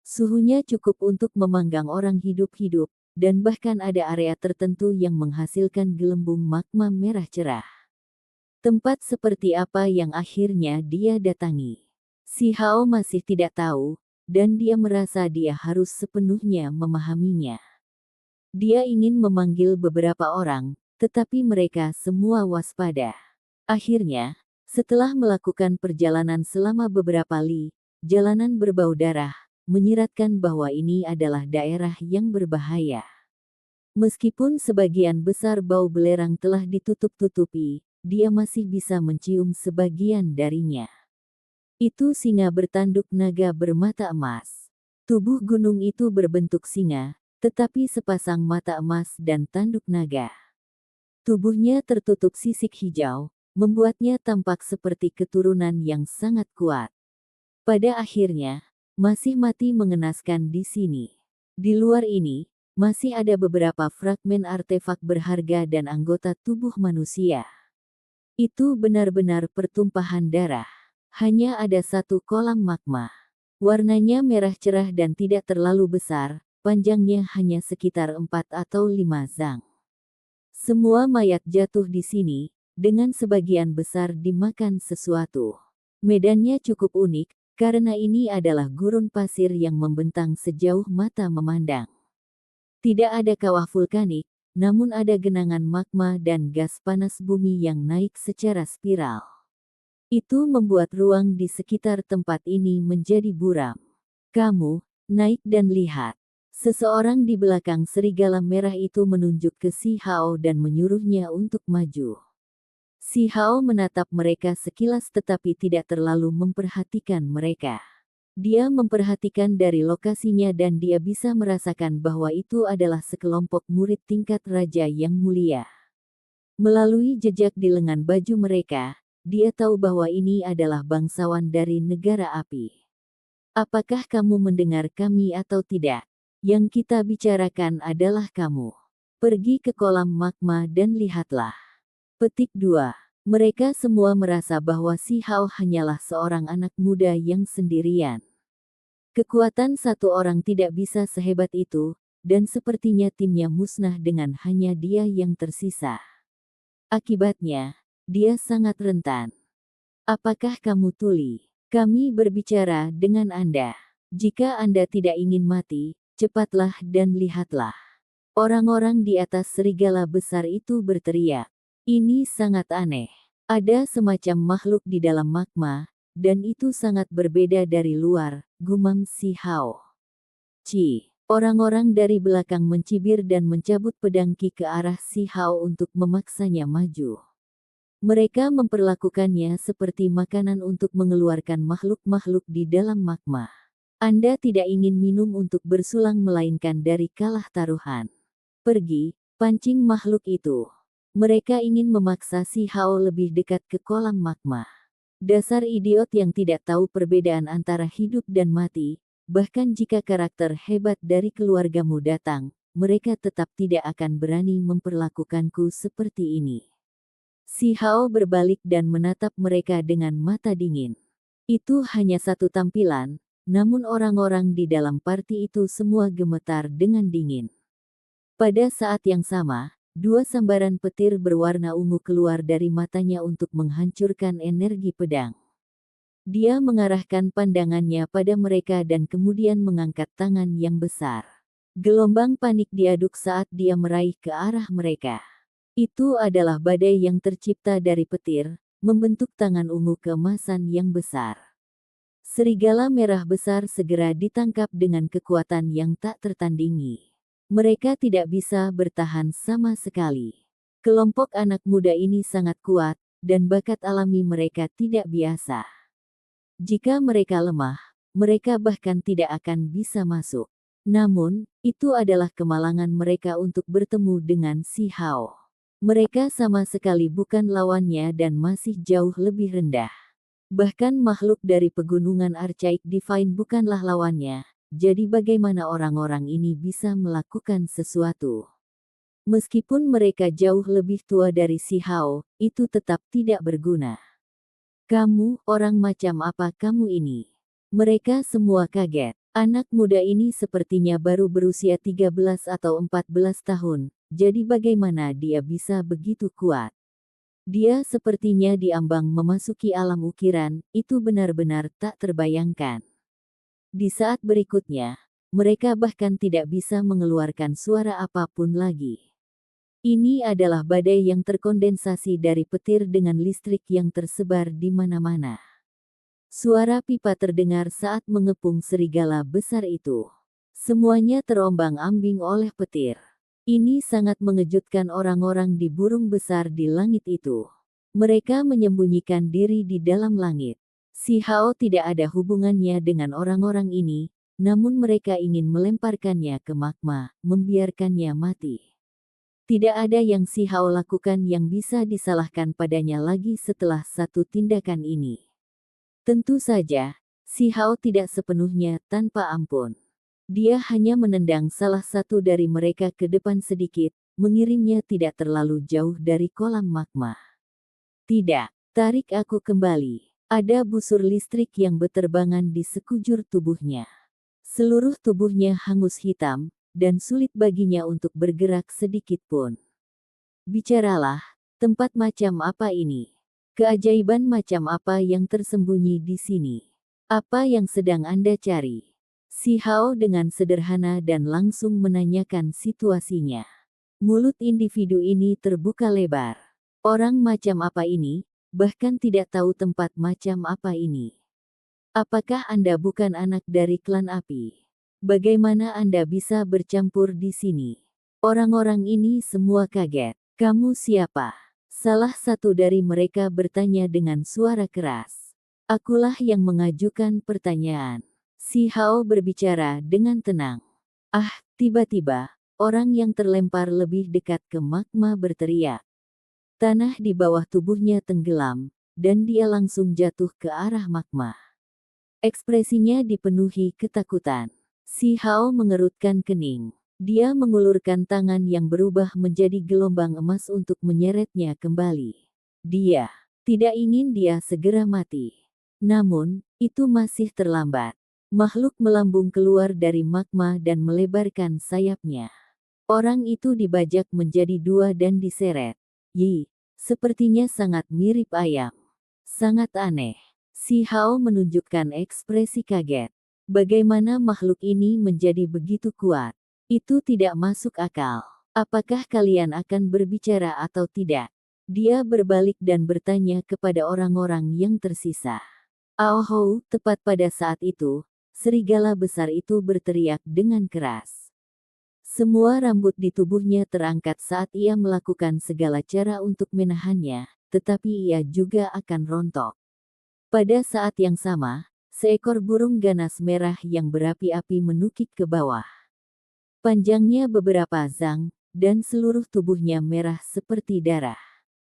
Suhunya cukup untuk memanggang orang hidup-hidup, dan bahkan ada area tertentu yang menghasilkan gelembung magma merah cerah. Tempat seperti apa yang akhirnya dia datangi? Si Hao masih tidak tahu, dan dia merasa dia harus sepenuhnya memahaminya. Dia ingin memanggil beberapa orang, tetapi mereka semua waspada. Akhirnya, setelah melakukan perjalanan selama beberapa li, jalanan berbau darah, menyiratkan bahwa ini adalah daerah yang berbahaya. Meskipun sebagian besar bau belerang telah ditutup-tutupi, dia masih bisa mencium sebagian darinya. Itu singa bertanduk naga bermata emas. Tubuh gunung itu berbentuk singa, tetapi sepasang mata emas dan tanduk naga. Tubuhnya tertutup sisik hijau, membuatnya tampak seperti keturunan yang sangat kuat. Pada akhirnya, masih mati mengenaskan di sini. Di luar ini, masih ada beberapa fragmen artefak berharga dan anggota tubuh manusia. Itu benar-benar pertumpahan darah. Hanya ada satu kolam magma. Warnanya merah cerah dan tidak terlalu besar, panjangnya hanya sekitar 4 atau 5 zang. Semua mayat jatuh di sini, dengan sebagian besar dimakan sesuatu. Medannya cukup unik, karena ini adalah gurun pasir yang membentang sejauh mata memandang. Tidak ada kawah vulkanik, namun ada genangan magma dan gas panas bumi yang naik secara spiral. Itu membuat ruang di sekitar tempat ini menjadi buram. Kamu, naik dan lihat. Seseorang di belakang serigala merah itu menunjuk ke Si Hao dan menyuruhnya untuk maju. Si Hao menatap mereka sekilas tetapi tidak terlalu memperhatikan mereka. Dia memperhatikan dari lokasinya dan dia bisa merasakan bahwa itu adalah sekelompok murid tingkat raja yang mulia. Melalui jejak di lengan baju mereka, dia tahu bahwa ini adalah bangsawan dari negara api. Apakah kamu mendengar kami atau tidak? Yang kita bicarakan adalah kamu. Pergi ke kolam magma dan lihatlah. Petik 2. Mereka semua merasa bahwa Si Hao hanyalah seorang anak muda yang sendirian. Kekuatan satu orang tidak bisa sehebat itu, dan sepertinya timnya musnah dengan hanya dia yang tersisa. Akibatnya, dia sangat rentan. Apakah kamu tuli? Kami berbicara dengan Anda. Jika Anda tidak ingin mati, cepatlah dan lihatlah. Orang-orang di atas serigala besar itu berteriak. Ini sangat aneh. Ada semacam makhluk di dalam magma, dan itu sangat berbeda dari luar, gumam Si Hao. Orang-orang dari belakang mencibir dan mencabut pedang Qi ke arah Si Hao untuk memaksanya maju. Mereka memperlakukannya seperti makanan untuk mengeluarkan makhluk-makhluk di dalam magma. Anda tidak ingin minum untuk bersulang melainkan dari kalah taruhan. Pergi, pancing makhluk itu. Mereka ingin memaksa Si Hao lebih dekat ke kolam magma. Dasar idiot yang tidak tahu perbedaan antara hidup dan mati, bahkan jika karakter hebat dari keluargamu datang, mereka tetap tidak akan berani memperlakukanku seperti ini. Si Hao berbalik dan menatap mereka dengan mata dingin. Itu hanya satu tampilan, namun orang-orang di dalam party itu semua gemetar dengan dingin. Pada saat yang sama, dua sambaran petir berwarna ungu keluar dari matanya untuk menghancurkan energi pedang. Dia mengarahkan pandangannya pada mereka dan kemudian mengangkat tangan yang besar. Gelombang panik diaduk saat dia meraih ke arah mereka. Itu adalah badai yang tercipta dari petir, membentuk tangan ungu keemasan yang besar. Serigala merah besar segera ditangkap dengan kekuatan yang tak tertandingi. Mereka tidak bisa bertahan sama sekali. Kelompok anak muda ini sangat kuat, dan bakat alami mereka tidak biasa. Jika mereka lemah, mereka bahkan tidak akan bisa masuk. Namun, itu adalah kemalangan mereka untuk bertemu dengan Si Hao. Mereka sama sekali bukan lawannya dan masih jauh lebih rendah. Bahkan makhluk dari pegunungan Archaik Divine bukanlah lawannya, jadi bagaimana orang-orang ini bisa melakukan sesuatu? Meskipun mereka jauh lebih tua dari Si Hao, itu tetap tidak berguna. Kamu, orang macam apa kamu ini? Mereka semua kaget. Anak muda ini sepertinya baru berusia 13 atau 14 tahun. Jadi bagaimana dia bisa begitu kuat? Dia sepertinya diambang memasuki alam ukiran, itu benar-benar tak terbayangkan. Di saat berikutnya, mereka bahkan tidak bisa mengeluarkan suara apapun lagi. Ini adalah badai yang terkondensasi dari petir dengan listrik yang tersebar di mana-mana. Suara pipa terdengar saat mengepung serigala besar itu. Semuanya terombang-ambing oleh petir. Ini sangat mengejutkan orang-orang di burung besar di langit itu. Mereka menyembunyikan diri di dalam langit. Si Hao tidak ada hubungannya dengan orang-orang ini, namun mereka ingin melemparkannya ke magma, membiarkannya mati. Tidak ada yang Si Hao lakukan yang bisa disalahkan padanya lagi setelah satu tindakan ini. Tentu saja, Si Hao tidak sepenuhnya tanpa ampun. Dia hanya menendang salah satu dari mereka ke depan sedikit, mengirimnya tidak terlalu jauh dari kolam magma. Tidak, tarik aku kembali. Ada busur listrik yang berterbangan di sekujur tubuhnya. Seluruh tubuhnya hangus hitam, dan sulit baginya untuk bergerak sedikit pun. Bicaralah, tempat macam apa ini? Keajaiban macam apa yang tersembunyi di sini? Apa yang sedang Anda cari? Si Hao dengan sederhana dan langsung menanyakan situasinya. Mulut individu ini terbuka lebar. Orang macam apa ini? Bahkan tidak tahu tempat macam apa ini. Apakah Anda bukan anak dari klan api? Bagaimana Anda bisa bercampur di sini? Orang-orang ini semua kaget. Kamu siapa? Salah satu dari mereka bertanya dengan suara keras. Akulah yang mengajukan pertanyaan. Si Hao berbicara dengan tenang. Ah, tiba-tiba, orang yang terlempar lebih dekat ke magma berteriak. Tanah di bawah tubuhnya tenggelam, dan dia langsung jatuh ke arah magma. Ekspresinya dipenuhi ketakutan. Si Hao mengerutkan kening. Dia mengulurkan tangan yang berubah menjadi gelombang emas untuk menyeretnya kembali. Dia tidak ingin dia segera mati. Namun, itu masih terlambat. Makhluk melambung keluar dari magma dan melebarkan sayapnya. Orang itu dibajak menjadi dua dan diseret. Yi, sepertinya sangat mirip ayam. Sangat aneh. Si Hao menunjukkan ekspresi kaget. Bagaimana makhluk ini menjadi begitu kuat? Itu tidak masuk akal. Apakah kalian akan berbicara atau tidak? Dia berbalik dan bertanya kepada orang-orang yang tersisa. Aohou, tepat pada saat itu, serigala besar itu berteriak dengan keras. Semua rambut di tubuhnya terangkat saat ia melakukan segala cara untuk menahannya, tetapi ia juga akan rontok. Pada saat yang sama, seekor burung ganas merah yang berapi-api menukik ke bawah. Panjangnya beberapa zang, dan seluruh tubuhnya merah seperti darah.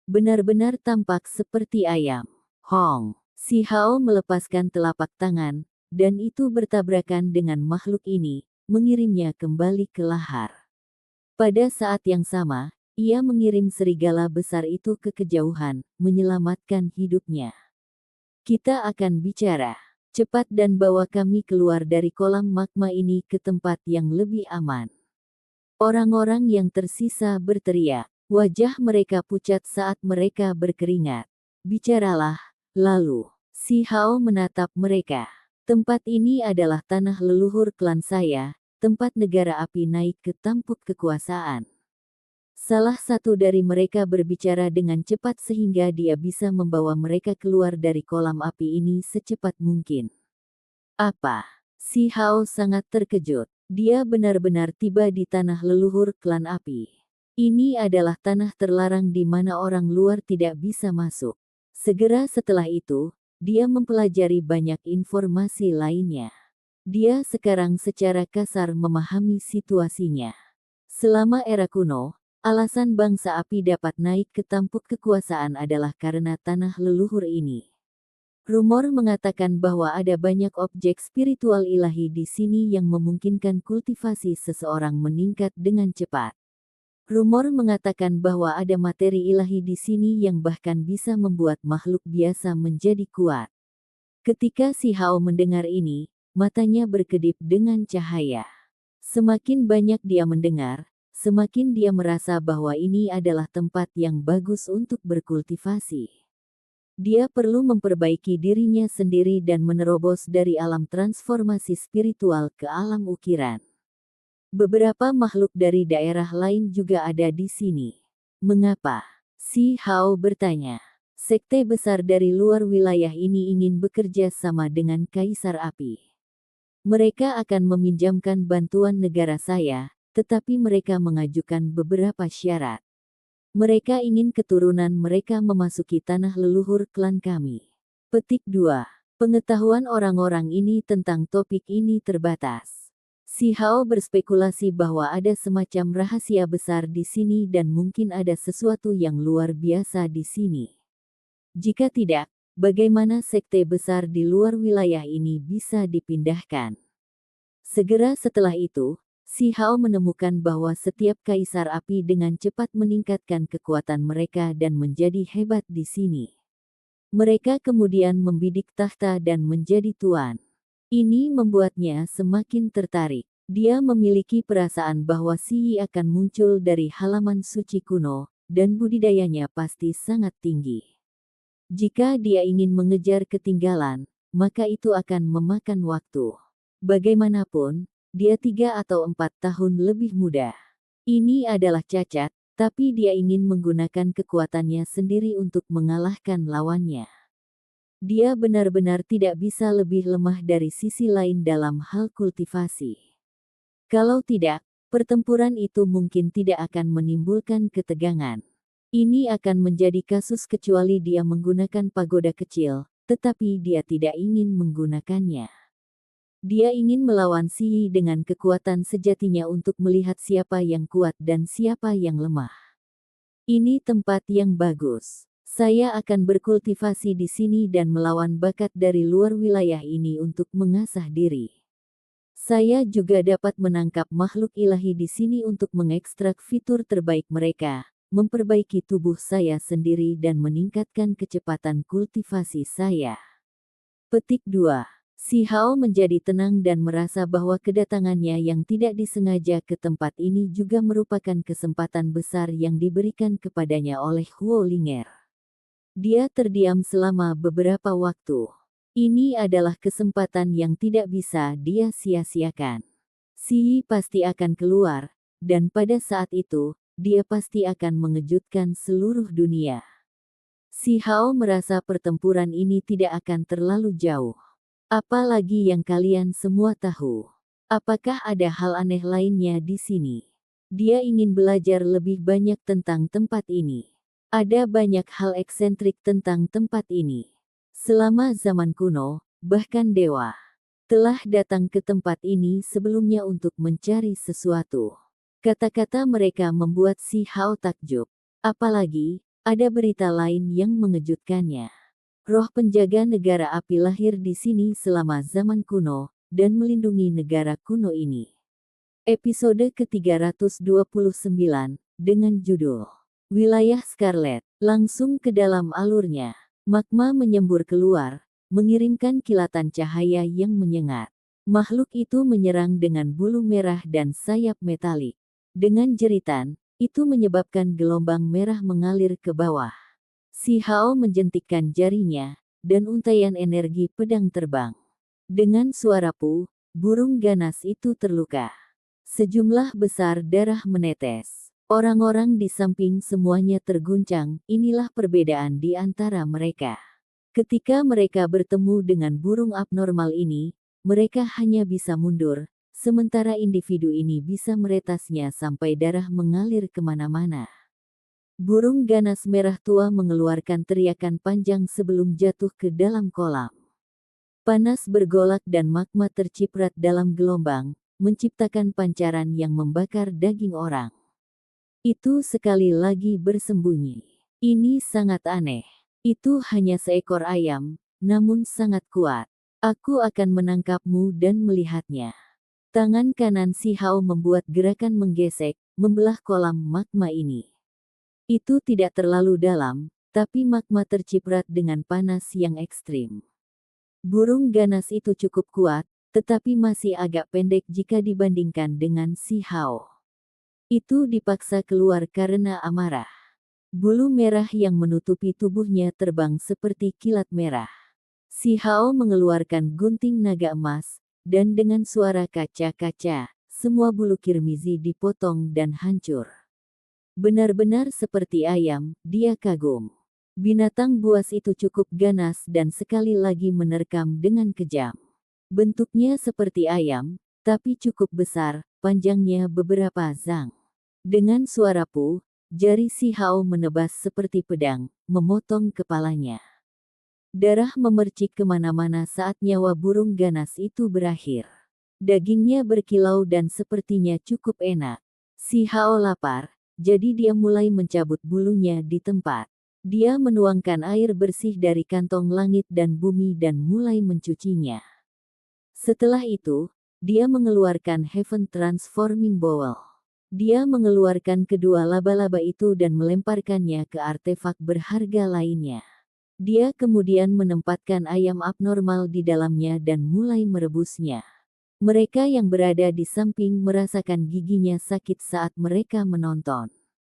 Benar-benar tampak seperti ayam. Hong! Si Hao melepaskan telapak tangan, dan itu bertabrakan dengan makhluk ini, mengirimnya kembali ke lahar. Pada saat yang sama, ia mengirim serigala besar itu ke kejauhan, menyelamatkan hidupnya. Kita akan bicara. Cepat dan bawa kami keluar dari kolam magma ini ke tempat yang lebih aman. Orang-orang yang tersisa berteriak. Wajah mereka pucat saat mereka berkeringat. Bicaralah. Lalu, si Hao menatap mereka. Tempat ini adalah tanah leluhur klan saya, tempat negara api naik ke tampuk kekuasaan. Salah satu dari mereka berbicara dengan cepat sehingga dia bisa membawa mereka keluar dari kolam api ini secepat mungkin. Apa? Si Hao sangat terkejut. Dia benar-benar tiba di tanah leluhur klan api. Ini adalah tanah terlarang di mana orang luar tidak bisa masuk. Segera setelah itu, dia mempelajari banyak informasi lainnya. Dia sekarang secara kasar memahami situasinya. Selama era kuno, alasan bangsa api dapat naik ke tampuk kekuasaan adalah karena tanah leluhur ini. Rumor mengatakan bahwa ada banyak objek spiritual ilahi di sini yang memungkinkan kultivasi seseorang meningkat dengan cepat. Rumor mengatakan bahwa ada materi ilahi di sini yang bahkan bisa membuat makhluk biasa menjadi kuat. Ketika si Hao mendengar ini, matanya berkedip dengan cahaya. Semakin banyak dia mendengar, semakin dia merasa bahwa ini adalah tempat yang bagus untuk berkultivasi. Dia perlu memperbaiki dirinya sendiri dan menerobos dari alam transformasi spiritual ke alam ukiran. Beberapa makhluk dari daerah lain juga ada di sini. Mengapa? Si Hao bertanya. Sekte besar dari luar wilayah ini ingin bekerja sama dengan Kaisar Api. Mereka akan meminjamkan bantuan negara saya, tetapi mereka mengajukan beberapa syarat. Mereka ingin keturunan mereka memasuki tanah leluhur klan kami. Petik 2. Pengetahuan orang-orang ini tentang topik ini terbatas. Si Hao berspekulasi bahwa ada semacam rahasia besar di sini dan mungkin ada sesuatu yang luar biasa di sini. Jika tidak, bagaimana sekte besar di luar wilayah ini bisa dipindahkan? Segera setelah itu, si Hao menemukan bahwa setiap kaisar api dengan cepat meningkatkan kekuatan mereka dan menjadi hebat di sini. Mereka kemudian membidik tahta dan menjadi tuan. Ini membuatnya semakin tertarik. Dia memiliki perasaan bahwa Si Yi akan muncul dari halaman suci kuno, dan budidayanya pasti sangat tinggi. Jika dia ingin mengejar ketinggalan, maka itu akan memakan waktu. Bagaimanapun, dia 3 atau 4 tahun lebih muda. Ini adalah cacat, tapi dia ingin menggunakan kekuatannya sendiri untuk mengalahkan lawannya. Dia benar-benar tidak bisa lebih lemah dari sisi lain dalam hal kultivasi. Kalau tidak, pertempuran itu mungkin tidak akan menimbulkan ketegangan. Ini akan menjadi kasus kecuali dia menggunakan pagoda kecil, tetapi dia tidak ingin menggunakannya. Dia ingin melawan Si Yi dengan kekuatan sejatinya untuk melihat siapa yang kuat dan siapa yang lemah. Ini tempat yang bagus. Saya akan berkultivasi di sini dan melawan bakat dari luar wilayah ini untuk mengasah diri. Saya juga dapat menangkap makhluk ilahi di sini untuk mengekstrak fitur terbaik mereka, memperbaiki tubuh saya sendiri dan meningkatkan kecepatan kultivasi saya. Petik 2. Si Hao menjadi tenang dan merasa bahwa kedatangannya yang tidak disengaja ke tempat ini juga merupakan kesempatan besar yang diberikan kepadanya oleh Huo Linger. Dia terdiam selama beberapa waktu. Ini adalah kesempatan yang tidak bisa dia sia-siakan. Si Yi pasti akan keluar, dan pada saat itu, dia pasti akan mengejutkan seluruh dunia. Si Hao merasa pertempuran ini tidak akan terlalu jauh. Apalagi yang kalian semua tahu. Apakah ada hal aneh lainnya di sini? Dia ingin belajar lebih banyak tentang tempat ini. Ada banyak hal eksentrik tentang tempat ini. Selama zaman kuno, bahkan dewa telah datang ke tempat ini sebelumnya untuk mencari sesuatu. Kata-kata mereka membuat Si Hao takjub. Apalagi, ada berita lain yang mengejutkannya. Roh penjaga negara api lahir di sini selama zaman kuno, dan melindungi negara kuno ini. Episode ke-329, dengan judul Wilayah Scarlet, langsung ke dalam alurnya. Magma menyembur keluar, mengirimkan kilatan cahaya yang menyengat. Makhluk itu menyerang dengan bulu merah dan sayap metalik. Dengan jeritan, itu menyebabkan gelombang merah mengalir ke bawah. Si Hao menjentikkan jarinya, dan untaian energi pedang terbang. Dengan suara puh, burung ganas itu terluka. Sejumlah besar darah menetes. Orang-orang di samping semuanya terguncang, inilah perbedaan di antara mereka. Ketika mereka bertemu dengan burung abnormal ini, mereka hanya bisa mundur, sementara individu ini bisa meretasnya sampai darah mengalir kemana-mana. Burung ganas merah tua mengeluarkan teriakan panjang sebelum jatuh ke dalam kolam. Panas bergolak dan magma terciprat dalam gelombang, menciptakan pancaran yang membakar daging orang. Itu sekali lagi bersembunyi. Ini sangat aneh. Itu hanya seekor ayam, namun sangat kuat. Aku akan menangkapmu dan melihatnya. Tangan kanan Si Hao membuat gerakan menggesek, membelah kolam magma ini. Itu tidak terlalu dalam, tapi magma terciprat dengan panas yang ekstrim. Burung ganas itu cukup kuat, tetapi masih agak pendek jika dibandingkan dengan Si Hao. Itu dipaksa keluar karena amarah. Bulu merah yang menutupi tubuhnya terbang seperti kilat merah. Si Hao mengeluarkan gunting naga emas, dan dengan suara kaca-kaca, semua bulu kirmizi dipotong dan hancur. Benar-benar seperti ayam, dia kagum. Binatang buas itu cukup ganas dan sekali lagi menerkam dengan kejam. Bentuknya seperti ayam, tapi cukup besar, panjangnya beberapa zang. Dengan suara puh, jari Si Hao menebas seperti pedang, memotong kepalanya. Darah memercik kemana-mana saat nyawa burung ganas itu berakhir. Dagingnya berkilau dan sepertinya cukup enak. Si Hao lapar, jadi dia mulai mencabut bulunya di tempat. Dia menuangkan air bersih dari kantong langit dan bumi dan mulai mencucinya. Setelah itu, dia mengeluarkan Heaven Transforming Bowl. Dia mengeluarkan kedua laba-laba itu dan melemparkannya ke artefak berharga lainnya. Dia kemudian menempatkan ayam abnormal di dalamnya dan mulai merebusnya. Mereka yang berada di samping merasakan giginya sakit saat mereka menonton.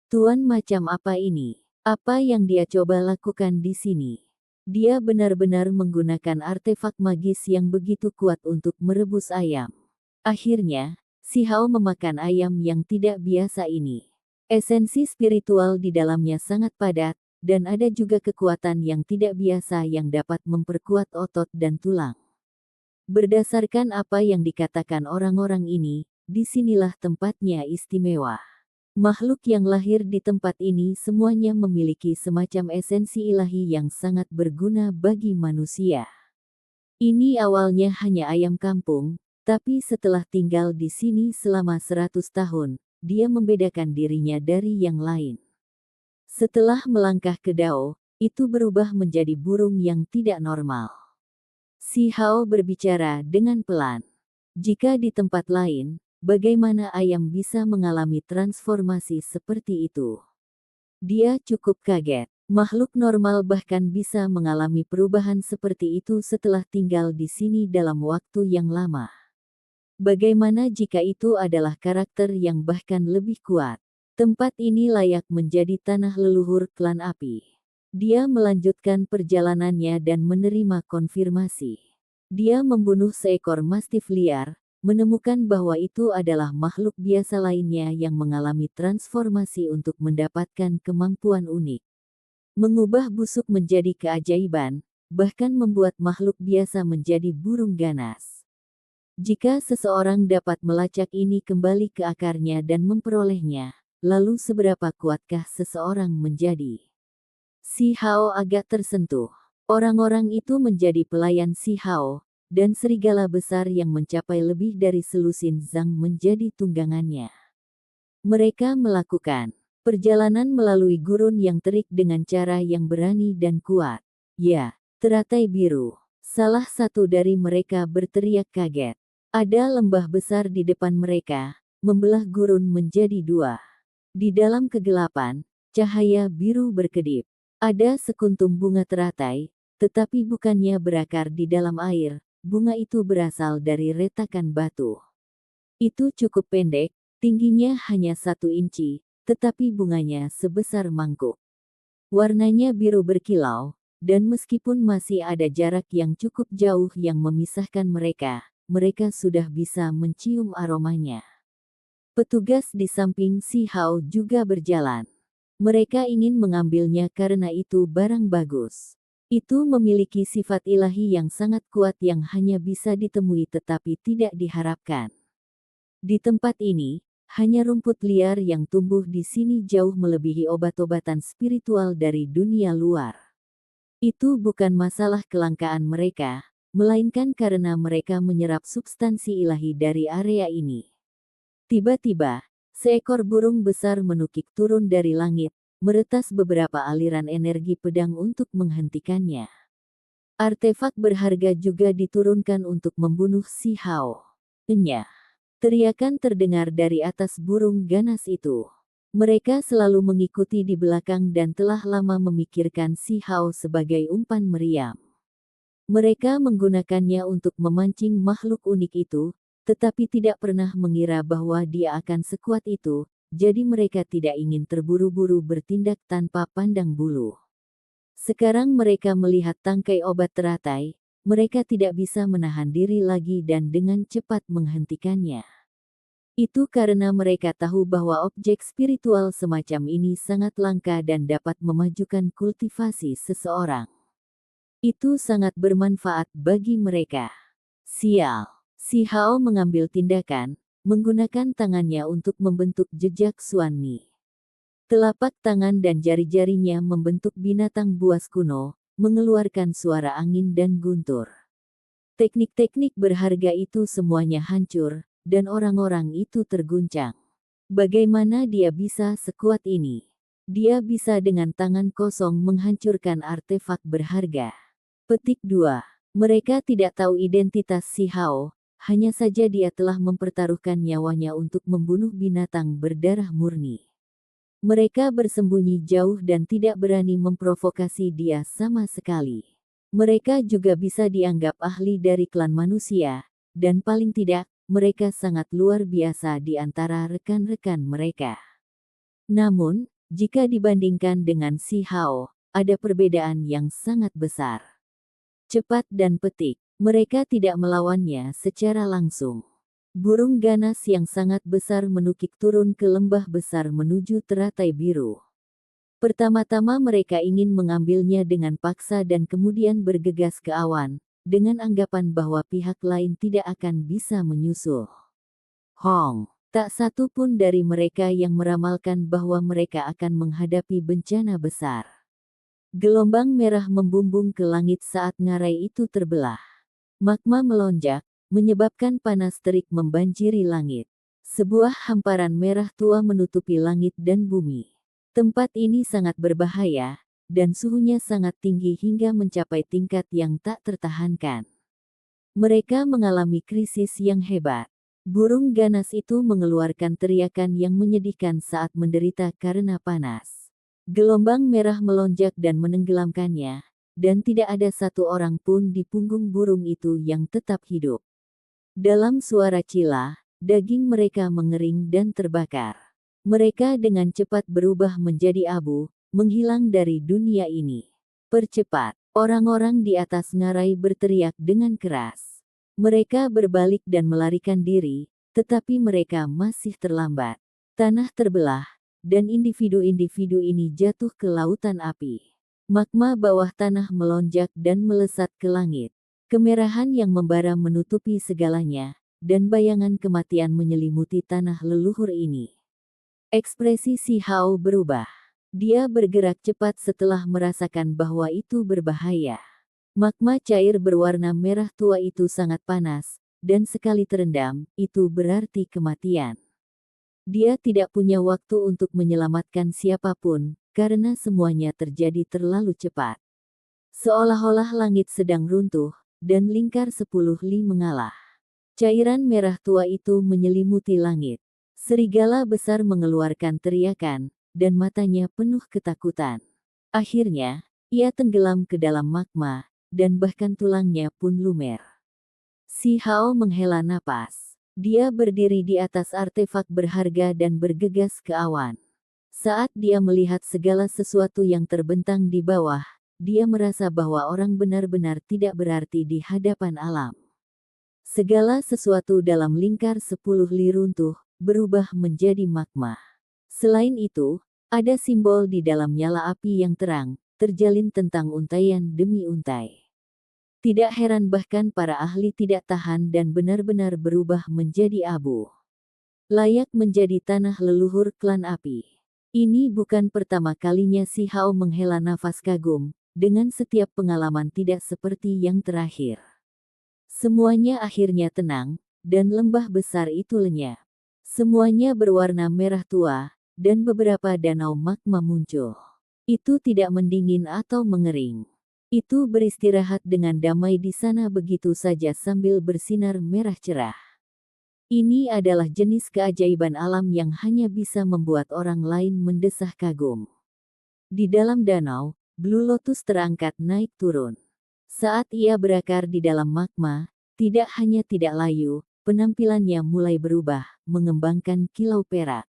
Tuan macam apa ini? Apa yang dia coba lakukan di sini? Dia benar-benar menggunakan artefak magis yang begitu kuat untuk merebus ayam. Akhirnya, Si Hao memakan ayam yang tidak biasa ini. Esensi spiritual di dalamnya sangat padat, dan ada juga kekuatan yang tidak biasa yang dapat memperkuat otot dan tulang. Berdasarkan apa yang dikatakan orang-orang ini, disinilah tempatnya istimewa. Makhluk yang lahir di tempat ini semuanya memiliki semacam esensi ilahi yang sangat berguna bagi manusia. Ini awalnya hanya ayam kampung, tapi setelah tinggal di sini selama 100 tahun, dia membedakan dirinya dari yang lain. Setelah melangkah ke Dao, itu berubah menjadi burung yang tidak normal. Si Hao berbicara dengan pelan. Jika di tempat lain, bagaimana ayam bisa mengalami transformasi seperti itu? Dia cukup kaget. Makhluk normal bahkan bisa mengalami perubahan seperti itu setelah tinggal di sini dalam waktu yang lama. Bagaimana jika itu adalah karakter yang bahkan lebih kuat? Tempat ini layak menjadi tanah leluhur klan api. Dia melanjutkan perjalanannya dan menerima konfirmasi. Dia membunuh seekor mastif liar, menemukan bahwa itu adalah makhluk biasa lainnya yang mengalami transformasi untuk mendapatkan kemampuan unik. Mengubah busuk menjadi keajaiban, bahkan membuat makhluk biasa menjadi burung ganas. Jika seseorang dapat melacak ini kembali ke akarnya dan memperolehnya, lalu seberapa kuatkah seseorang menjadi? Si Hao agak tersentuh. Orang-orang itu menjadi pelayan Si Hao, dan serigala besar yang mencapai lebih dari selusin zang menjadi tunggangannya. Mereka melakukan perjalanan melalui gurun yang terik dengan cara yang berani dan kuat. Ya, teratai biru. Salah satu dari mereka berteriak kaget. Ada lembah besar di depan mereka, membelah gurun menjadi dua. Di dalam kegelapan, cahaya biru berkedip. Ada sekuntum bunga teratai, tetapi bukannya berakar di dalam air, bunga itu berasal dari retakan batu. Itu cukup pendek, tingginya hanya 1 inci, tetapi bunganya sebesar mangkuk. Warnanya biru berkilau, dan meskipun masih ada jarak yang cukup jauh yang memisahkan mereka, mereka sudah bisa mencium aromanya. Petugas di samping Si Hao juga berjalan. Mereka ingin mengambilnya karena itu barang bagus. Itu memiliki sifat ilahi yang sangat kuat yang hanya bisa ditemui tetapi tidak diharapkan. Di tempat ini, hanya rumput liar yang tumbuh di sini jauh melebihi obat-obatan spiritual dari dunia luar. Itu bukan masalah kelangkaan mereka, melainkan karena mereka menyerap substansi ilahi dari area ini. Tiba-tiba, seekor burung besar menukik turun dari langit, meretas beberapa aliran energi pedang untuk menghentikannya. Artefak berharga juga diturunkan untuk membunuh Si Hao. Enyah. Teriakan terdengar dari atas burung ganas itu. Mereka selalu mengikuti di belakang dan telah lama memikirkan Si Hao sebagai umpan meriam. Mereka menggunakannya untuk memancing makhluk unik itu, tetapi tidak pernah mengira bahwa dia akan sekuat itu, jadi mereka tidak ingin terburu-buru bertindak tanpa pandang bulu. Sekarang mereka melihat tangkai obat teratai, mereka tidak bisa menahan diri lagi dan dengan cepat menghentikannya. Itu karena mereka tahu bahwa objek spiritual semacam ini sangat langka dan dapat memajukan kultivasi seseorang. Itu sangat bermanfaat bagi mereka. Sial. Si Hao mengambil tindakan, menggunakan tangannya untuk membentuk jejak Xuanmi. Telapak tangan dan jari-jarinya membentuk binatang buas kuno, mengeluarkan suara angin dan guntur. Teknik-teknik berharga itu semuanya hancur, dan orang-orang itu terguncang. Bagaimana dia bisa sekuat ini? Dia bisa dengan tangan kosong menghancurkan artefak berharga. Petik 2. Mereka tidak tahu identitas Si Hao, hanya saja dia telah mempertaruhkan nyawanya untuk membunuh binatang berdarah murni. Mereka bersembunyi jauh dan tidak berani memprovokasi dia sama sekali. Mereka juga bisa dianggap ahli dari klan manusia, dan paling tidak, mereka sangat luar biasa di antara rekan-rekan mereka. Namun, jika dibandingkan dengan Si Hao, ada perbedaan yang sangat besar. Cepat dan petik, mereka tidak melawannya secara langsung. Burung ganas yang sangat besar menukik turun ke lembah besar menuju teratai biru. Pertama-tama mereka ingin mengambilnya dengan paksa dan kemudian bergegas ke awan, dengan anggapan bahwa pihak lain tidak akan bisa menyusul. Tak satu pun dari mereka yang meramalkan bahwa mereka akan menghadapi bencana besar. Gelombang merah membumbung ke langit saat ngarai itu terbelah. Magma melonjak, menyebabkan panas terik membanjiri langit. Sebuah hamparan merah tua menutupi langit dan bumi. Tempat ini sangat berbahaya, dan suhunya sangat tinggi hingga mencapai tingkat yang tak tertahankan. Mereka mengalami krisis yang hebat. Burung ganas itu mengeluarkan teriakan yang menyedihkan saat menderita karena panas. Gelombang merah melonjak dan menenggelamkannya, dan tidak ada satu orang pun di punggung burung itu yang tetap hidup. Dalam suara cila, daging mereka mengering dan terbakar. Mereka dengan cepat berubah menjadi abu, menghilang dari dunia ini. Percepat, orang-orang di atas ngarai berteriak dengan keras. Mereka berbalik dan melarikan diri, tetapi mereka masih terlambat. Tanah terbelah, dan individu-individu ini jatuh ke lautan api. Magma bawah tanah melonjak dan melesat ke langit. Kemerahan yang membara menutupi segalanya, dan bayangan kematian menyelimuti tanah leluhur ini. Ekspresi Si Hao berubah. Dia bergerak cepat setelah merasakan bahwa itu berbahaya. Magma cair berwarna merah tua itu sangat panas, dan sekali terendam, itu berarti kematian. Dia tidak punya waktu untuk menyelamatkan siapapun, karena semuanya terjadi terlalu cepat. Seolah-olah langit sedang runtuh, dan lingkar 10 li mengalah. Cairan merah tua itu menyelimuti langit. Serigala besar mengeluarkan teriakan, dan matanya penuh ketakutan. Akhirnya, ia tenggelam ke dalam magma, dan bahkan tulangnya pun lumer. Si Hao menghela napas. Dia berdiri di atas artefak berharga dan bergegas ke awan. Saat dia melihat segala sesuatu yang terbentang di bawah, dia merasa bahwa orang benar-benar tidak berarti di hadapan alam. Segala sesuatu dalam lingkar 10 li runtuh, berubah menjadi magma. Selain itu, ada simbol di dalam nyala api yang terang, terjalin tentang untaian demi untai. Tidak heran bahkan para ahli tidak tahan dan benar-benar berubah menjadi abu. Layak menjadi tanah leluhur klan api. Ini bukan pertama kalinya Si Hao menghela nafas kagum, dengan setiap pengalaman tidak seperti yang terakhir. Semuanya akhirnya tenang, dan lembah besar itu lenyap. Semuanya berwarna merah tua, dan beberapa danau magma muncul. Itu tidak mendingin atau mengering. Itu beristirahat dengan damai di sana begitu saja sambil bersinar merah cerah. Ini adalah jenis keajaiban alam yang hanya bisa membuat orang lain mendesah kagum. Di dalam danau, Blue Lotus terangkat naik turun. Saat ia berakar di dalam magma, tidak hanya tidak layu, penampilannya mulai berubah, mengembangkan kilau perak.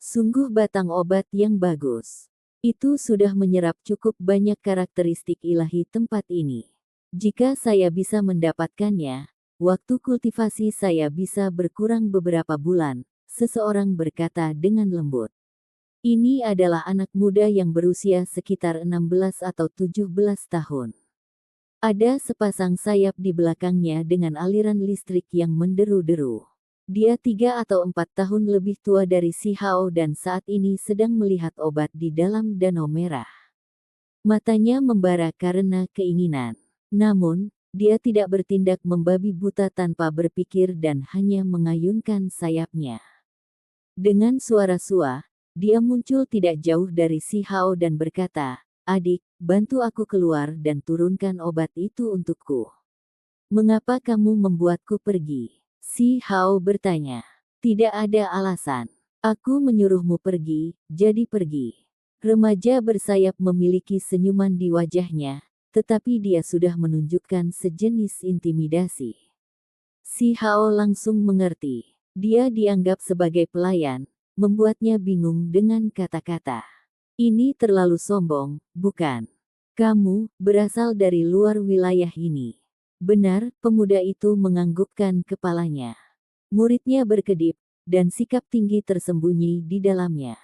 Sungguh batang obat yang bagus. Itu sudah menyerap cukup banyak karakteristik ilahi tempat ini. Jika saya bisa mendapatkannya, waktu kultivasi saya bisa berkurang beberapa bulan, seseorang berkata dengan lembut. Ini adalah anak muda yang berusia sekitar 16 atau 17 tahun. Ada sepasang sayap di belakangnya dengan aliran listrik yang menderu-deru. Dia 3 atau 4 tahun lebih tua dari Si Hao dan saat ini sedang melihat obat di dalam danau merah. Matanya membara karena keinginan. Namun, dia tidak bertindak membabi buta tanpa berpikir dan hanya mengayunkan sayapnya. Dengan suara sua, dia muncul tidak jauh dari Si Hao dan berkata, "Adik, bantu aku keluar dan turunkan obat itu untukku." "Mengapa kamu membuatku pergi?" Si Hao bertanya. "Tidak ada alasan. Aku menyuruhmu pergi, jadi pergi." Remaja bersayap memiliki senyuman di wajahnya, tetapi dia sudah menunjukkan sejenis intimidasi. Si Hao langsung mengerti. Dia dianggap sebagai pelayan, membuatnya bingung dengan kata-kata. Ini terlalu sombong, bukan? Kamu berasal dari luar wilayah ini. Benar, pemuda itu menganggukkan kepalanya. Muridnya berkedip, dan sikap tinggi tersembunyi di dalamnya.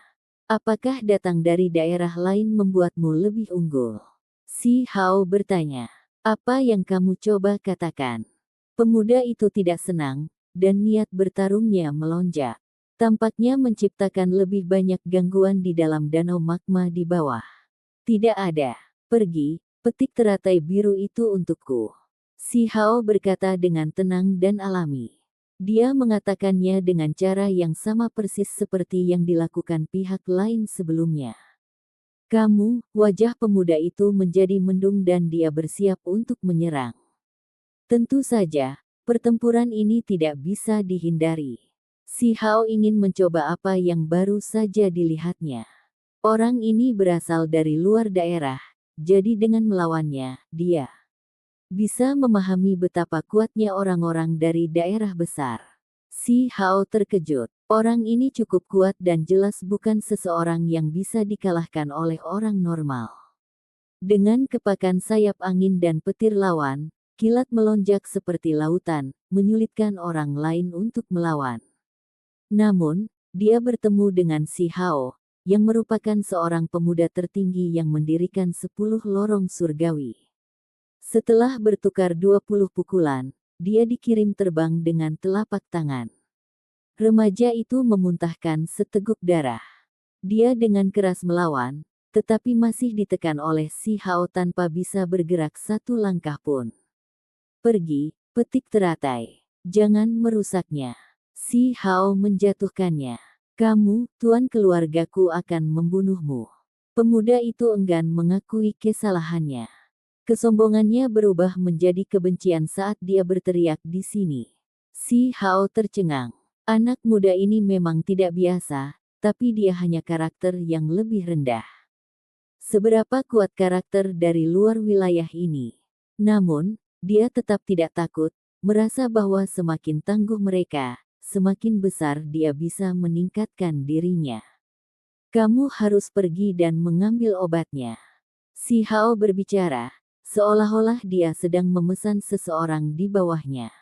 Apakah datang dari daerah lain membuatmu lebih unggul? Si Hao bertanya. Apa yang kamu coba katakan? Pemuda itu tidak senang, dan niat bertarungnya melonjak. Tampaknya menciptakan lebih banyak gangguan di dalam danau magma di bawah. Tidak ada. Pergi, petik teratai biru itu untukku. Si Hao berkata dengan tenang dan alami. Dia mengatakannya dengan cara yang sama persis seperti yang dilakukan pihak lain sebelumnya. Kamu, wajah pemuda itu menjadi mendung dan dia bersiap untuk menyerang. Tentu saja, pertempuran ini tidak bisa dihindari. Si Hao ingin mencoba apa yang baru saja dilihatnya. Orang ini berasal dari luar daerah, jadi dengan melawannya, dia bisa memahami betapa kuatnya orang-orang dari daerah besar. Si Hao terkejut. Orang ini cukup kuat dan jelas bukan seseorang yang bisa dikalahkan oleh orang normal. Dengan kepakan sayap angin dan petir lawan, kilat melonjak seperti lautan, menyulitkan orang lain untuk melawan. Namun, dia bertemu dengan Si Hao, yang merupakan seorang pemuda tertinggi yang mendirikan 10 lorong surgawi. Setelah bertukar 20 pukulan, dia dikirim terbang dengan telapak tangan. Remaja itu memuntahkan seteguk darah. Dia dengan keras melawan, tetapi masih ditekan oleh Si Hao tanpa bisa bergerak satu langkah pun. Pergi, petik teratai. Jangan merusaknya. Si Hao menjatuhkannya. Kamu, tuan keluargaku akan membunuhmu. Pemuda itu enggan mengakui kesalahannya. Kesombongannya berubah menjadi kebencian saat dia berteriak di sini. Si Hao tercengang. Anak muda ini memang tidak biasa, tapi dia hanya karakter yang lebih rendah. Seberapa kuat karakter dari luar wilayah ini? Namun, dia tetap tidak takut, merasa bahwa semakin tangguh mereka, semakin besar dia bisa meningkatkan dirinya. Kamu harus pergi dan mengambil obatnya. Si Hao berbicara, seolah-olah dia sedang memesan seseorang di bawahnya.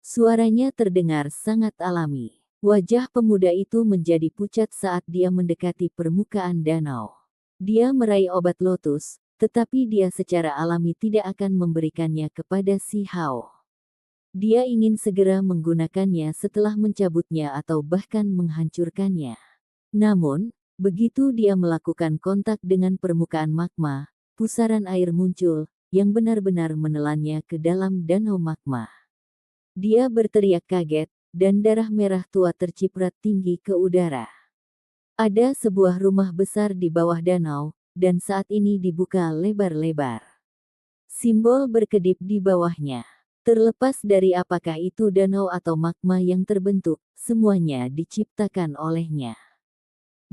Suaranya terdengar sangat alami. Wajah pemuda itu menjadi pucat saat dia mendekati permukaan danau. Dia meraih obat lotus, tetapi dia secara alami tidak akan memberikannya kepada Si Hao. Dia ingin segera menggunakannya setelah mencabutnya atau bahkan menghancurkannya. Namun, begitu dia melakukan kontak dengan permukaan magma, pusaran air muncul, yang benar-benar menelannya ke dalam danau magma. Dia berteriak kaget, dan darah merah tua terciprat tinggi ke udara. Ada sebuah rumah besar di bawah danau, dan saat ini dibuka lebar-lebar. Simbol berkedip di bawahnya. Terlepas dari apakah itu danau atau magma yang terbentuk, semuanya diciptakan olehnya.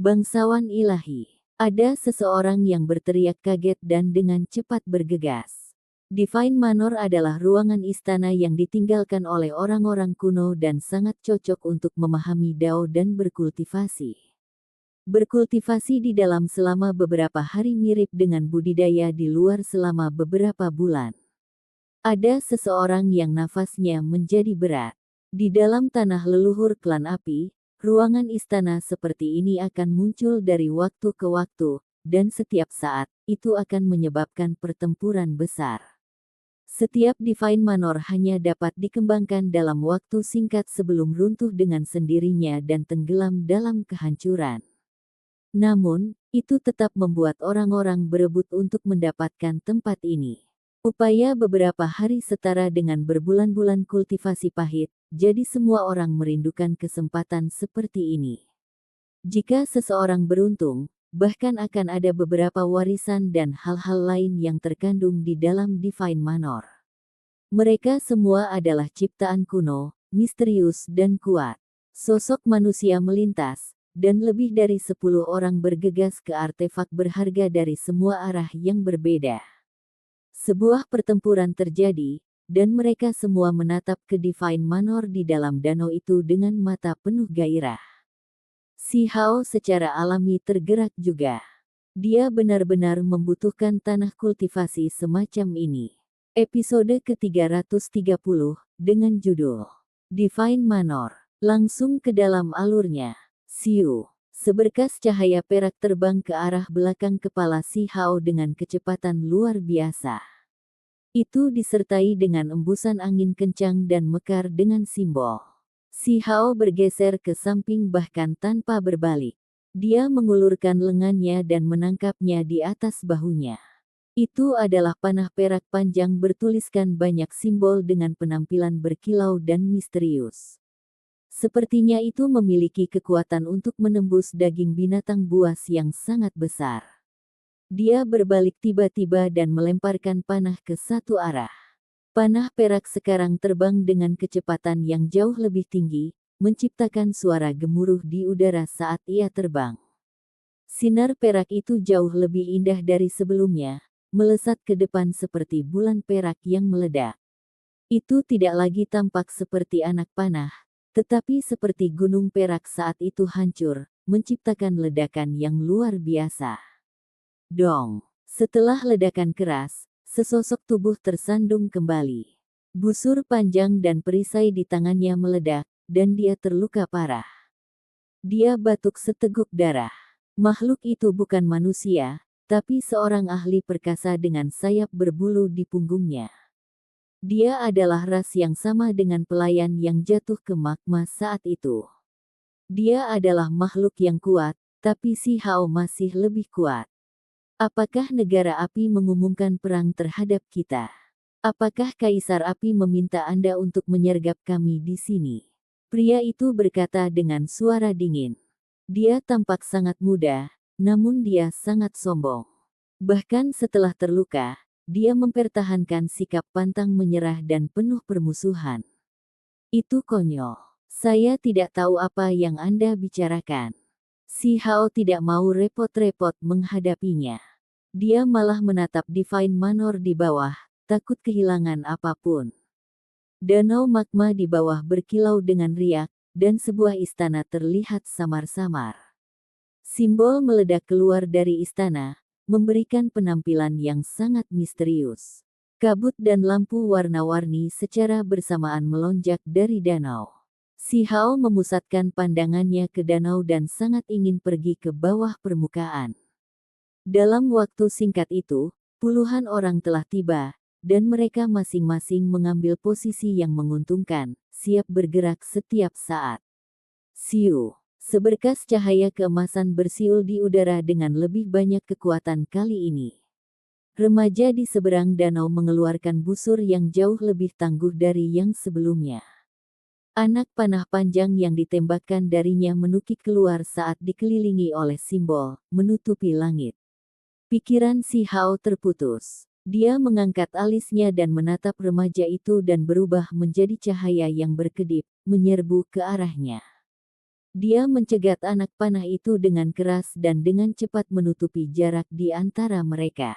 Bangsawan ilahi. Ada seseorang yang berteriak kaget dan dengan cepat bergegas. Divine Manor adalah ruangan istana yang ditinggalkan oleh orang-orang kuno dan sangat cocok untuk memahami Dao dan berkultivasi. Berkultivasi di dalam selama beberapa hari mirip dengan budidaya di luar selama beberapa bulan. Ada seseorang yang nafasnya menjadi berat. Di dalam tanah leluhur klan api, ruangan istana seperti ini akan muncul dari waktu ke waktu, dan setiap saat, itu akan menyebabkan pertempuran besar. Setiap Divine Manor hanya dapat dikembangkan dalam waktu singkat sebelum runtuh dengan sendirinya dan tenggelam dalam kehancuran. Namun, itu tetap membuat orang-orang berebut untuk mendapatkan tempat ini. Upaya beberapa hari setara dengan berbulan-bulan kultivasi pahit, jadi semua orang merindukan kesempatan seperti ini. Jika seseorang beruntung, bahkan akan ada beberapa warisan dan hal-hal lain yang terkandung di dalam Divine Manor. Mereka semua adalah ciptaan kuno, misterius dan kuat. Sosok manusia melintas, dan lebih dari 10 orang bergegas ke artefak berharga dari semua arah yang berbeda. Sebuah pertempuran terjadi, dan mereka semua menatap ke Divine Manor di dalam danau itu dengan mata penuh gairah. Si Hao secara alami tergerak juga. Dia benar-benar membutuhkan tanah kultivasi semacam ini. Episode ke-330, dengan judul Divine Manor. Langsung ke dalam alurnya. Siu. Seberkas cahaya perak terbang ke arah belakang kepala Si Hao dengan kecepatan luar biasa. Itu disertai dengan embusan angin kencang dan mekar dengan simbol. Si Hao bergeser ke samping bahkan tanpa berbalik. Dia mengulurkan lengannya dan menangkapnya di atas bahunya. Itu adalah panah perak panjang bertuliskan banyak simbol dengan penampilan berkilau dan misterius. Sepertinya itu memiliki kekuatan untuk menembus daging binatang buas yang sangat besar. Dia berbalik tiba-tiba dan melemparkan panah ke satu arah. Panah perak sekarang terbang dengan kecepatan yang jauh lebih tinggi, menciptakan suara gemuruh di udara saat ia terbang. Sinar perak itu jauh lebih indah dari sebelumnya, melesat ke depan seperti bulan perak yang meledak. Itu tidak lagi tampak seperti anak panah, tetapi seperti gunung perak saat itu hancur, menciptakan ledakan yang luar biasa. Dong! Setelah ledakan keras, sesosok tubuh tersandung kembali. Busur panjang dan perisai di tangannya meledak, dan dia terluka parah. Dia batuk seteguk darah. Makhluk itu bukan manusia, tapi seorang ahli perkasa dengan sayap berbulu di punggungnya. Dia adalah ras yang sama dengan pelayan yang jatuh ke magma saat itu. Dia adalah makhluk yang kuat, tapi Si Hao masih lebih kuat. Apakah negara api mengumumkan perang terhadap kita? Apakah Kaisar Api meminta Anda untuk menyergap kami di sini? Pria itu berkata dengan suara dingin. Dia tampak sangat muda, namun dia sangat sombong. Bahkan setelah terluka, dia mempertahankan sikap pantang menyerah dan penuh permusuhan. Itu konyol. Saya tidak tahu apa yang Anda bicarakan. Si Hao tidak mau repot-repot menghadapinya. Dia malah menatap Divine Manor di bawah, takut kehilangan apapun. Danau magma di bawah berkilau dengan riak, dan sebuah istana terlihat samar-samar. Simbol meledak keluar dari istana, memberikan penampilan yang sangat misterius. Kabut dan lampu warna-warni secara bersamaan melonjak dari danau. Si Hao memusatkan pandangannya ke danau dan sangat ingin pergi ke bawah permukaan. Dalam waktu singkat itu, puluhan orang telah tiba, dan mereka masing-masing mengambil posisi yang menguntungkan, siap bergerak setiap saat. Siu. Seberkas cahaya keemasan bersiul di udara dengan lebih banyak kekuatan kali ini. Remaja di seberang danau mengeluarkan busur yang jauh lebih tangguh dari yang sebelumnya. Anak panah panjang yang ditembakkan darinya menukik keluar saat dikelilingi oleh simbol, menutupi langit. Pikiran Si Hao terputus. Dia mengangkat alisnya dan menatap remaja itu dan berubah menjadi cahaya yang berkedip, menyerbu ke arahnya. Dia mencegat anak panah itu dengan keras dan dengan cepat menutupi jarak di antara mereka.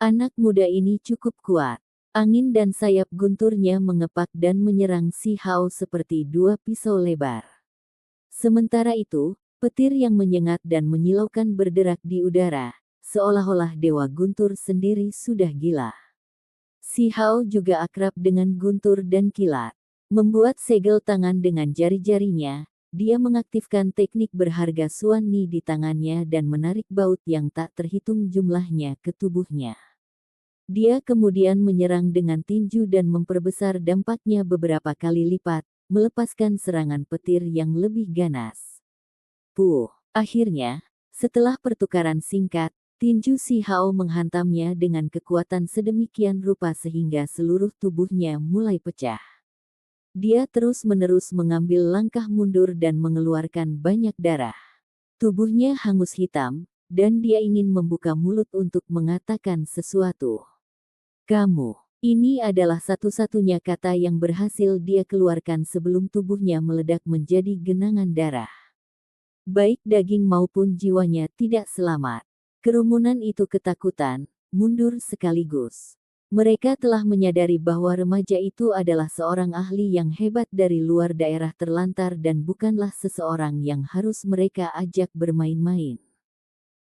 Anak muda ini cukup kuat. Angin dan sayap gunturnya mengepak dan menyerang Si Hao seperti dua pisau lebar. Sementara itu, petir yang menyengat dan menyilaukan berderak di udara, seolah-olah Dewa Guntur sendiri sudah gila. Si Hao juga akrab dengan guntur dan kilat. Membuat segel tangan dengan jari-jarinya, dia mengaktifkan teknik berharga Suan Ni di tangannya dan menarik baut yang tak terhitung jumlahnya ke tubuhnya. Dia kemudian menyerang dengan tinju dan memperbesar dampaknya beberapa kali lipat, melepaskan serangan petir yang lebih ganas. Akhirnya, setelah pertukaran singkat, tinju Si Hao menghantamnya dengan kekuatan sedemikian rupa sehingga seluruh tubuhnya mulai pecah. Dia terus-menerus mengambil langkah mundur dan mengeluarkan banyak darah. Tubuhnya hangus hitam, dan dia ingin membuka mulut untuk mengatakan sesuatu. Kamu. Ini adalah satu-satunya kata yang berhasil dia keluarkan sebelum tubuhnya meledak menjadi genangan darah. Baik daging maupun jiwanya tidak selamat. Kerumunan itu ketakutan, mundur sekaligus. Mereka telah menyadari bahwa remaja itu adalah seorang ahli yang hebat dari luar daerah terlantar dan bukanlah seseorang yang harus mereka ajak bermain-main.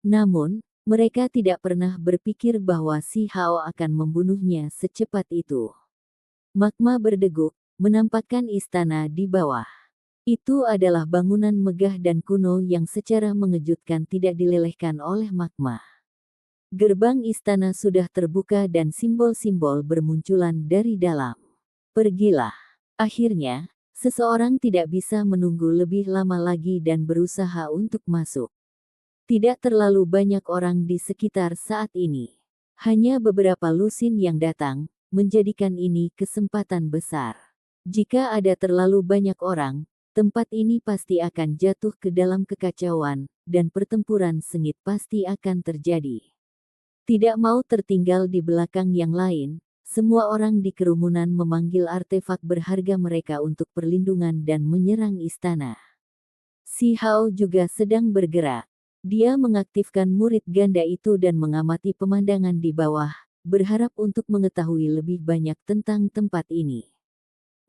Namun, Mereka tidak pernah berpikir bahwa si Hao akan membunuhnya secepat itu. Magma berdeguk, menampakkan istana di bawah. Itu adalah bangunan megah dan kuno yang secara mengejutkan tidak dilelehkan oleh magma. Gerbang istana sudah terbuka dan simbol-simbol bermunculan dari dalam. Pergilah. Akhirnya, seseorang tidak bisa menunggu lebih lama lagi dan berusaha untuk masuk. Tidak terlalu banyak orang di sekitar saat ini. Hanya beberapa lusin yang datang, menjadikan ini kesempatan besar. Jika ada terlalu banyak orang, tempat ini pasti akan jatuh ke dalam kekacauan, dan pertempuran sengit pasti akan terjadi. Tidak mau tertinggal di belakang yang lain, semua orang di kerumunan memanggil artefak berharga mereka untuk perlindungan dan menyerang istana. Si Hao juga sedang bergerak. Dia mengaktifkan murid ganda itu dan mengamati pemandangan di bawah, berharap untuk mengetahui lebih banyak tentang tempat ini.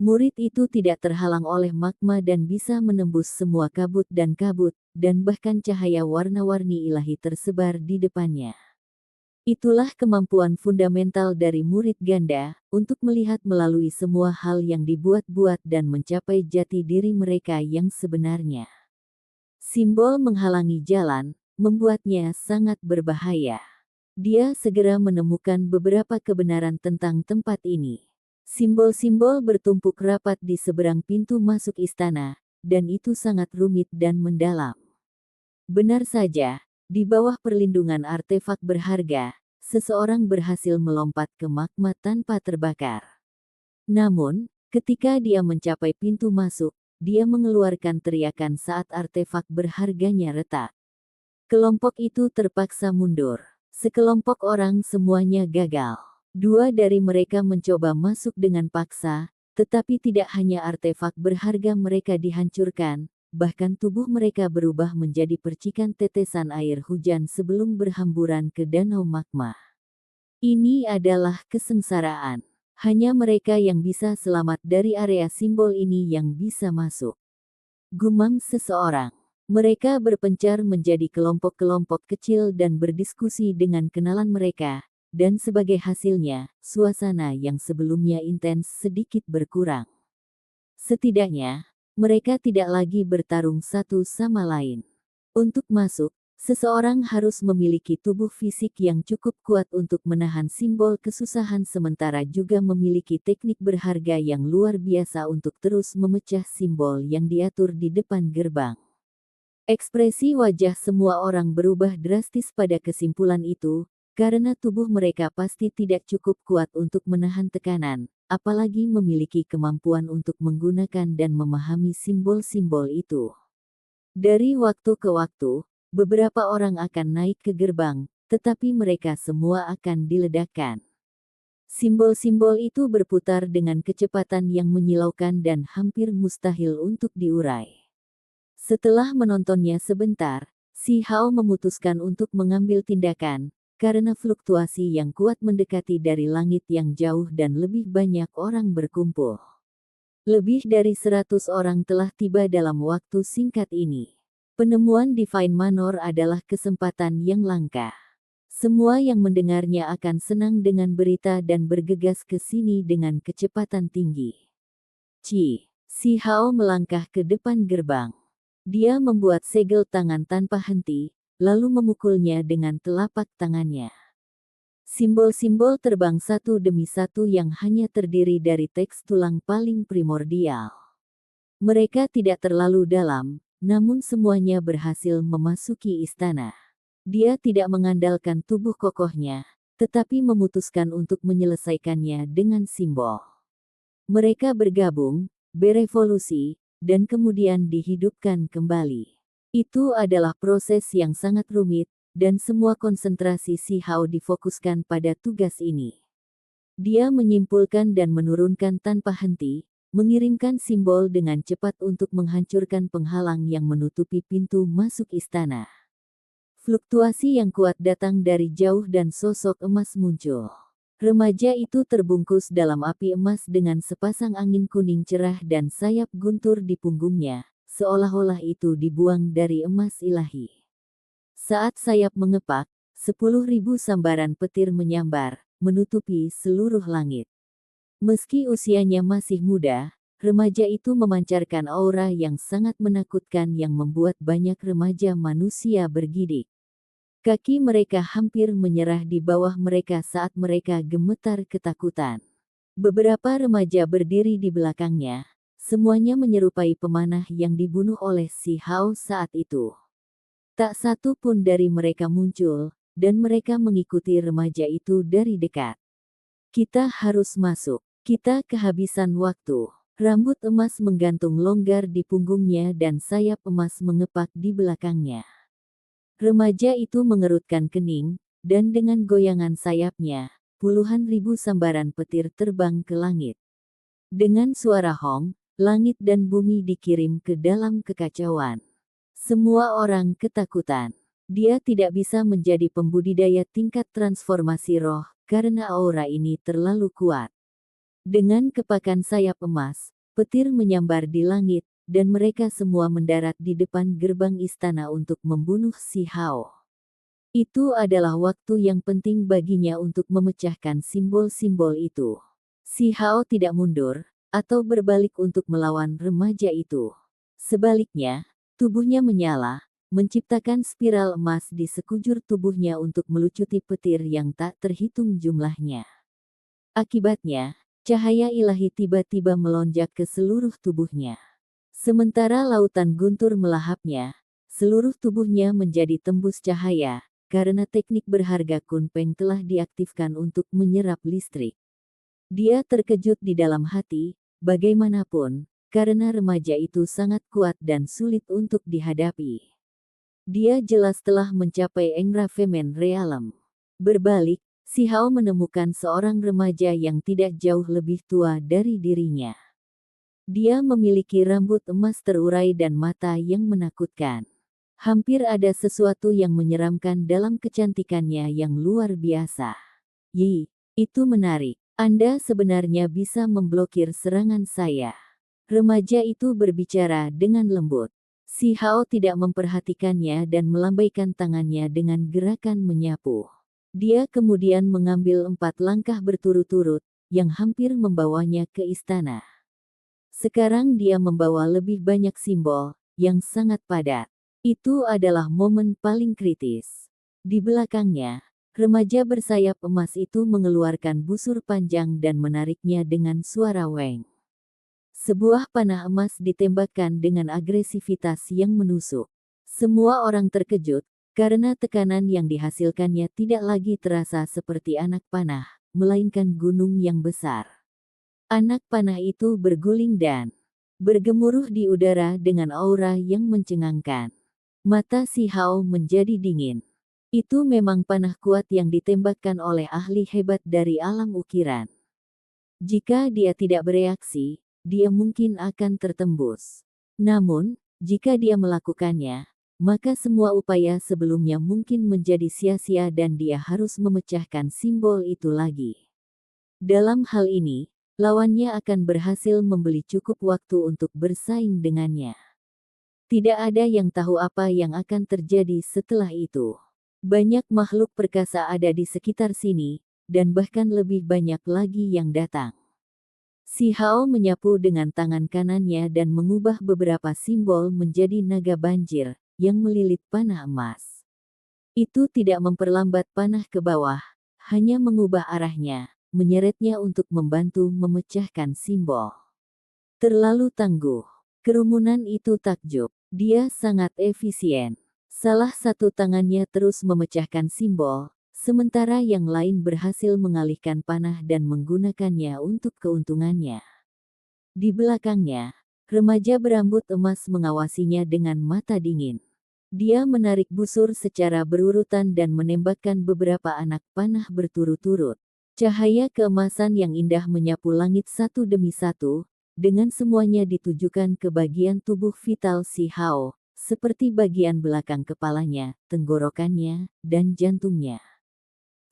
Murid itu tidak terhalang oleh magma dan bisa menembus semua kabut, dan bahkan cahaya warna-warni ilahi tersebar di depannya. Itulah kemampuan fundamental dari murid ganda, untuk melihat melalui semua hal yang dibuat-buat dan mencapai jati diri mereka yang sebenarnya. Simbol menghalangi jalan, membuatnya sangat berbahaya. Dia segera menemukan beberapa kebenaran tentang tempat ini. Simbol-simbol bertumpuk rapat di seberang pintu masuk istana, dan itu sangat rumit dan mendalam. Benar saja, di bawah perlindungan artefak berharga, seseorang berhasil melompat ke magma tanpa terbakar. Namun, ketika dia mencapai pintu masuk, dia mengeluarkan teriakan saat artefak berharganya retak. Kelompok itu terpaksa mundur. Sekelompok orang semuanya gagal. Dua dari mereka mencoba masuk dengan paksa, tetapi tidak hanya artefak berharga mereka dihancurkan, bahkan tubuh mereka berubah menjadi percikan tetesan air hujan sebelum berhamburan ke danau magma. Ini adalah kesengsaraan. Hanya mereka yang bisa selamat dari area simbol ini yang bisa masuk. Gumam seseorang. Mereka berpencar menjadi kelompok-kelompok kecil dan berdiskusi dengan kenalan mereka, dan sebagai hasilnya, suasana yang sebelumnya intens sedikit berkurang. Setidaknya, mereka tidak lagi bertarung satu sama lain. Untuk masuk, seseorang harus memiliki tubuh fisik yang cukup kuat untuk menahan simbol kesusahan sementara juga memiliki teknik berharga yang luar biasa untuk terus memecah simbol yang diatur di depan gerbang. Ekspresi wajah semua orang berubah drastis pada kesimpulan itu, karena tubuh mereka pasti tidak cukup kuat untuk menahan tekanan, apalagi memiliki kemampuan untuk menggunakan dan memahami simbol-simbol itu. Dari waktu ke waktu, beberapa orang akan naik ke gerbang, tetapi mereka semua akan diledakkan. Simbol-simbol itu berputar dengan kecepatan yang menyilaukan dan hampir mustahil untuk diurai. Setelah menontonnya sebentar, si Hao memutuskan untuk mengambil tindakan, karena fluktuasi yang kuat mendekati dari langit yang jauh dan lebih banyak orang berkumpul. Lebih dari 100 orang telah tiba dalam waktu singkat ini. Penemuan Divine Manor adalah kesempatan yang langka. Semua yang mendengarnya akan senang dengan berita dan bergegas ke sini dengan kecepatan tinggi. Si Hao melangkah ke depan gerbang. Dia membuat segel tangan tanpa henti, lalu memukulnya dengan telapak tangannya. Simbol-simbol terbang satu demi satu yang hanya terdiri dari teks tulang paling primordial. Mereka tidak terlalu dalam, namun semuanya berhasil memasuki istana. Dia tidak mengandalkan tubuh kokohnya, tetapi memutuskan untuk menyelesaikannya dengan simbol. Mereka bergabung, berevolusi, dan kemudian dihidupkan kembali. Itu adalah proses yang sangat rumit, dan semua konsentrasi si Hao difokuskan pada tugas ini. Dia menyimpulkan dan menurunkan tanpa henti, mengirimkan simbol dengan cepat untuk menghancurkan penghalang yang menutupi pintu masuk istana. Fluktuasi yang kuat datang dari jauh dan sosok emas muncul. Remaja itu terbungkus dalam api emas dengan sepasang angin kuning cerah dan sayap guntur di punggungnya, seolah-olah itu dibuang dari emas ilahi. Saat sayap mengepak, 10.000 sambaran petir menyambar, menutupi seluruh langit. Meski usianya masih muda, remaja itu memancarkan aura yang sangat menakutkan yang membuat banyak remaja manusia bergidik. Kaki mereka hampir menyerah di bawah mereka saat mereka gemetar ketakutan. Beberapa remaja berdiri di belakangnya, semuanya menyerupai pemanah yang dibunuh oleh si Hao saat itu. Tak satu pun dari mereka muncul, dan mereka mengikuti remaja itu dari dekat. Kita harus masuk. Kita kehabisan waktu. Rambut emas menggantung longgar di punggungnya dan sayap emas mengepak di belakangnya. Remaja itu mengerutkan kening, dan dengan goyangan sayapnya, puluhan ribu sambaran petir terbang ke langit. Dengan suara hong, langit dan bumi dikirim ke dalam kekacauan. Semua orang ketakutan. Dia tidak bisa menjadi pembudidaya tingkat transformasi roh, karena aura ini terlalu kuat. Dengan kepakan sayap emas, petir menyambar di langit, dan mereka semua mendarat di depan gerbang istana untuk membunuh si Hao. Itu adalah waktu yang penting baginya untuk memecahkan simbol-simbol itu. Si Hao tidak mundur, atau berbalik untuk melawan remaja itu. Sebaliknya, tubuhnya menyala, menciptakan spiral emas di sekujur tubuhnya untuk melucuti petir yang tak terhitung jumlahnya. Akibatnya, cahaya ilahi tiba-tiba melonjak ke seluruh tubuhnya. Sementara lautan guntur melahapnya, seluruh tubuhnya menjadi tembus cahaya, karena teknik berharga Kunpeng telah diaktifkan untuk menyerap listrik. Dia terkejut di dalam hati, bagaimanapun, karena remaja itu sangat kuat dan sulit untuk dihadapi. Dia jelas telah mencapai engravemen realem. Berbalik, si Hao menemukan seorang remaja yang tidak jauh lebih tua dari dirinya. Dia memiliki rambut emas terurai dan mata yang menakutkan. Hampir ada sesuatu yang menyeramkan dalam kecantikannya yang luar biasa. Yi, itu menarik. Anda sebenarnya bisa memblokir serangan saya. Remaja itu berbicara dengan lembut. Si Hao tidak memperhatikannya dan melambaikan tangannya dengan gerakan menyapu. Dia kemudian mengambil 4 langkah berturut-turut, yang hampir membawanya ke istana. Sekarang dia membawa lebih banyak simbol, yang sangat padat. Itu adalah momen paling kritis. Di belakangnya, remaja bersayap emas itu mengeluarkan busur panjang dan menariknya dengan suara weng. Sebuah panah emas ditembakkan dengan agresivitas yang menusuk. Semua orang terkejut, karena tekanan yang dihasilkannya tidak lagi terasa seperti anak panah, melainkan gunung yang besar. Anak panah itu berguling dan bergemuruh di udara dengan aura yang mencengangkan. Mata si Hao menjadi dingin. Itu memang panah kuat yang ditembakkan oleh ahli hebat dari alam ukiran. Jika dia tidak bereaksi, dia mungkin akan tertembus. Namun, jika dia melakukannya, maka semua upaya sebelumnya mungkin menjadi sia-sia dan dia harus memecahkan simbol itu lagi. Dalam hal ini, lawannya akan berhasil membeli cukup waktu untuk bersaing dengannya. Tidak ada yang tahu apa yang akan terjadi setelah itu. Banyak makhluk perkasa ada di sekitar sini, dan bahkan lebih banyak lagi yang datang. Si Hao menyapu dengan tangan kanannya dan mengubah beberapa simbol menjadi naga banjir, yang melilit panah emas. Itu tidak memperlambat panah ke bawah, hanya mengubah arahnya, menyeretnya untuk membantu memecahkan simbol. Terlalu tangguh. Kerumunan itu takjub. Dia sangat efisien. Salah satu tangannya terus memecahkan simbol, sementara yang lain berhasil mengalihkan panah dan menggunakannya untuk keuntungannya. Di belakangnya, remaja berambut emas mengawasinya dengan mata dingin. Dia menarik busur secara berurutan dan menembakkan beberapa anak panah berturut-turut. Cahaya keemasan yang indah menyapu langit satu demi satu, dengan semuanya ditujukan ke bagian tubuh vital si Hao, seperti bagian belakang kepalanya, tenggorokannya, dan jantungnya.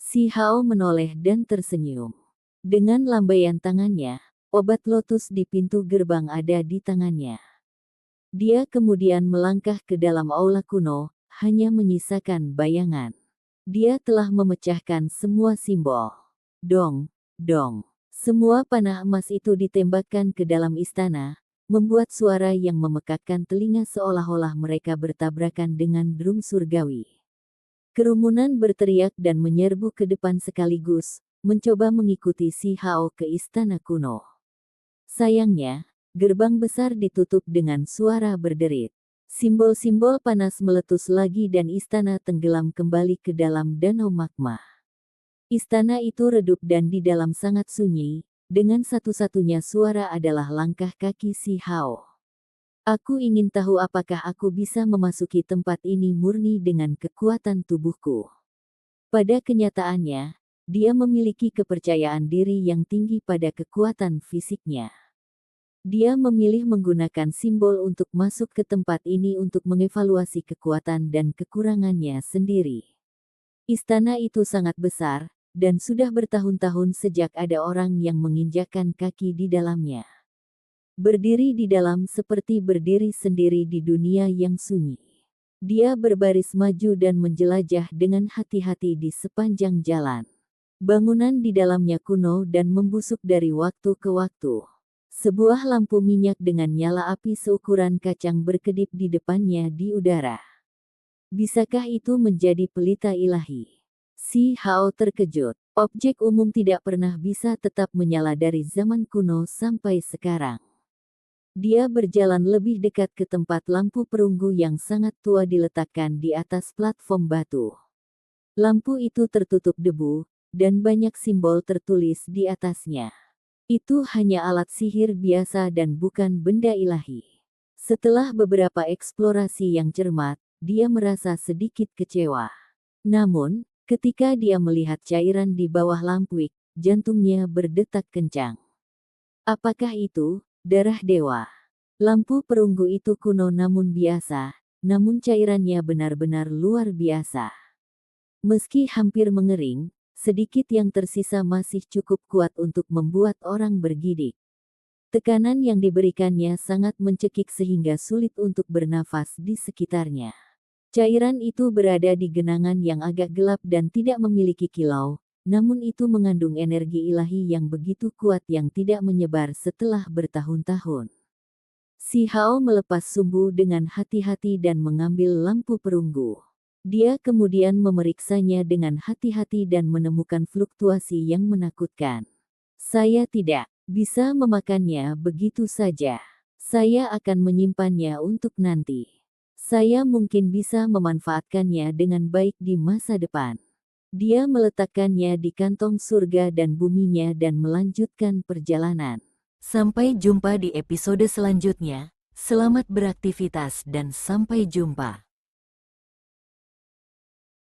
Si Hao menoleh dan tersenyum. Dengan lambaian tangannya, obat lotus di pintu gerbang ada di tangannya. Dia kemudian melangkah ke dalam aula kuno, hanya menyisakan bayangan. Dia telah memecahkan semua simbol. Dong, dong. Semua panah emas itu ditembakkan ke dalam istana, membuat suara yang memekakkan telinga seolah-olah mereka bertabrakan dengan drum surgawi. Kerumunan berteriak dan menyerbu ke depan sekaligus, mencoba mengikuti Si Hao ke istana kuno. Sayangnya, gerbang besar ditutup dengan suara berderit. Simbol-simbol panas meletus lagi dan istana tenggelam kembali ke dalam danau magma. Istana itu redup dan di dalam sangat sunyi, dengan satu-satunya suara adalah langkah kaki Si Hao. Aku ingin tahu apakah aku bisa memasuki tempat ini murni dengan kekuatan tubuhku. Pada kenyataannya, dia memiliki kepercayaan diri yang tinggi pada kekuatan fisiknya. Dia memilih menggunakan simbol untuk masuk ke tempat ini untuk mengevaluasi kekuatan dan kekurangannya sendiri. Istana itu sangat besar, dan sudah bertahun-tahun sejak ada orang yang menginjakkan kaki di dalamnya. Berdiri di dalam seperti berdiri sendiri di dunia yang sunyi. Dia berbaris maju dan menjelajah dengan hati-hati di sepanjang jalan. Bangunan di dalamnya kuno dan membusuk dari waktu ke waktu. Sebuah lampu minyak dengan nyala api seukuran kacang berkedip di depannya di udara. Bisakah itu menjadi pelita ilahi? Si Hao terkejut. Objek umum tidak pernah bisa tetap menyala dari zaman kuno sampai sekarang. Dia berjalan lebih dekat ke tempat lampu perunggu yang sangat tua diletakkan di atas platform batu. Lampu itu tertutup debu, dan banyak simbol tertulis di atasnya. Itu hanya alat sihir biasa dan bukan benda ilahi. Setelah beberapa eksplorasi yang cermat, dia merasa sedikit kecewa. Namun, ketika dia melihat cairan di bawah lampu, jantungnya berdetak kencang. Apakah itu darah dewa? Lampu perunggu itu kuno namun biasa, namun cairannya benar-benar luar biasa. Meski hampir mengering, sedikit yang tersisa masih cukup kuat untuk membuat orang bergidik. Tekanan yang diberikannya sangat mencekik sehingga sulit untuk bernafas di sekitarnya. Cairan itu berada di genangan yang agak gelap dan tidak memiliki kilau, namun itu mengandung energi ilahi yang begitu kuat yang tidak menyebar setelah bertahun-tahun. Si Hao melepas sumbu dengan hati-hati dan mengambil lampu perunggu. Dia kemudian memeriksanya dengan hati-hati dan menemukan fluktuasi yang menakutkan. Saya tidak bisa memakannya begitu saja. Saya akan menyimpannya untuk nanti. Saya mungkin bisa memanfaatkannya dengan baik di masa depan. Dia meletakkannya di kantong surga dan buminya dan melanjutkan perjalanan. Sampai jumpa di episode selanjutnya. Selamat beraktivitas dan sampai jumpa.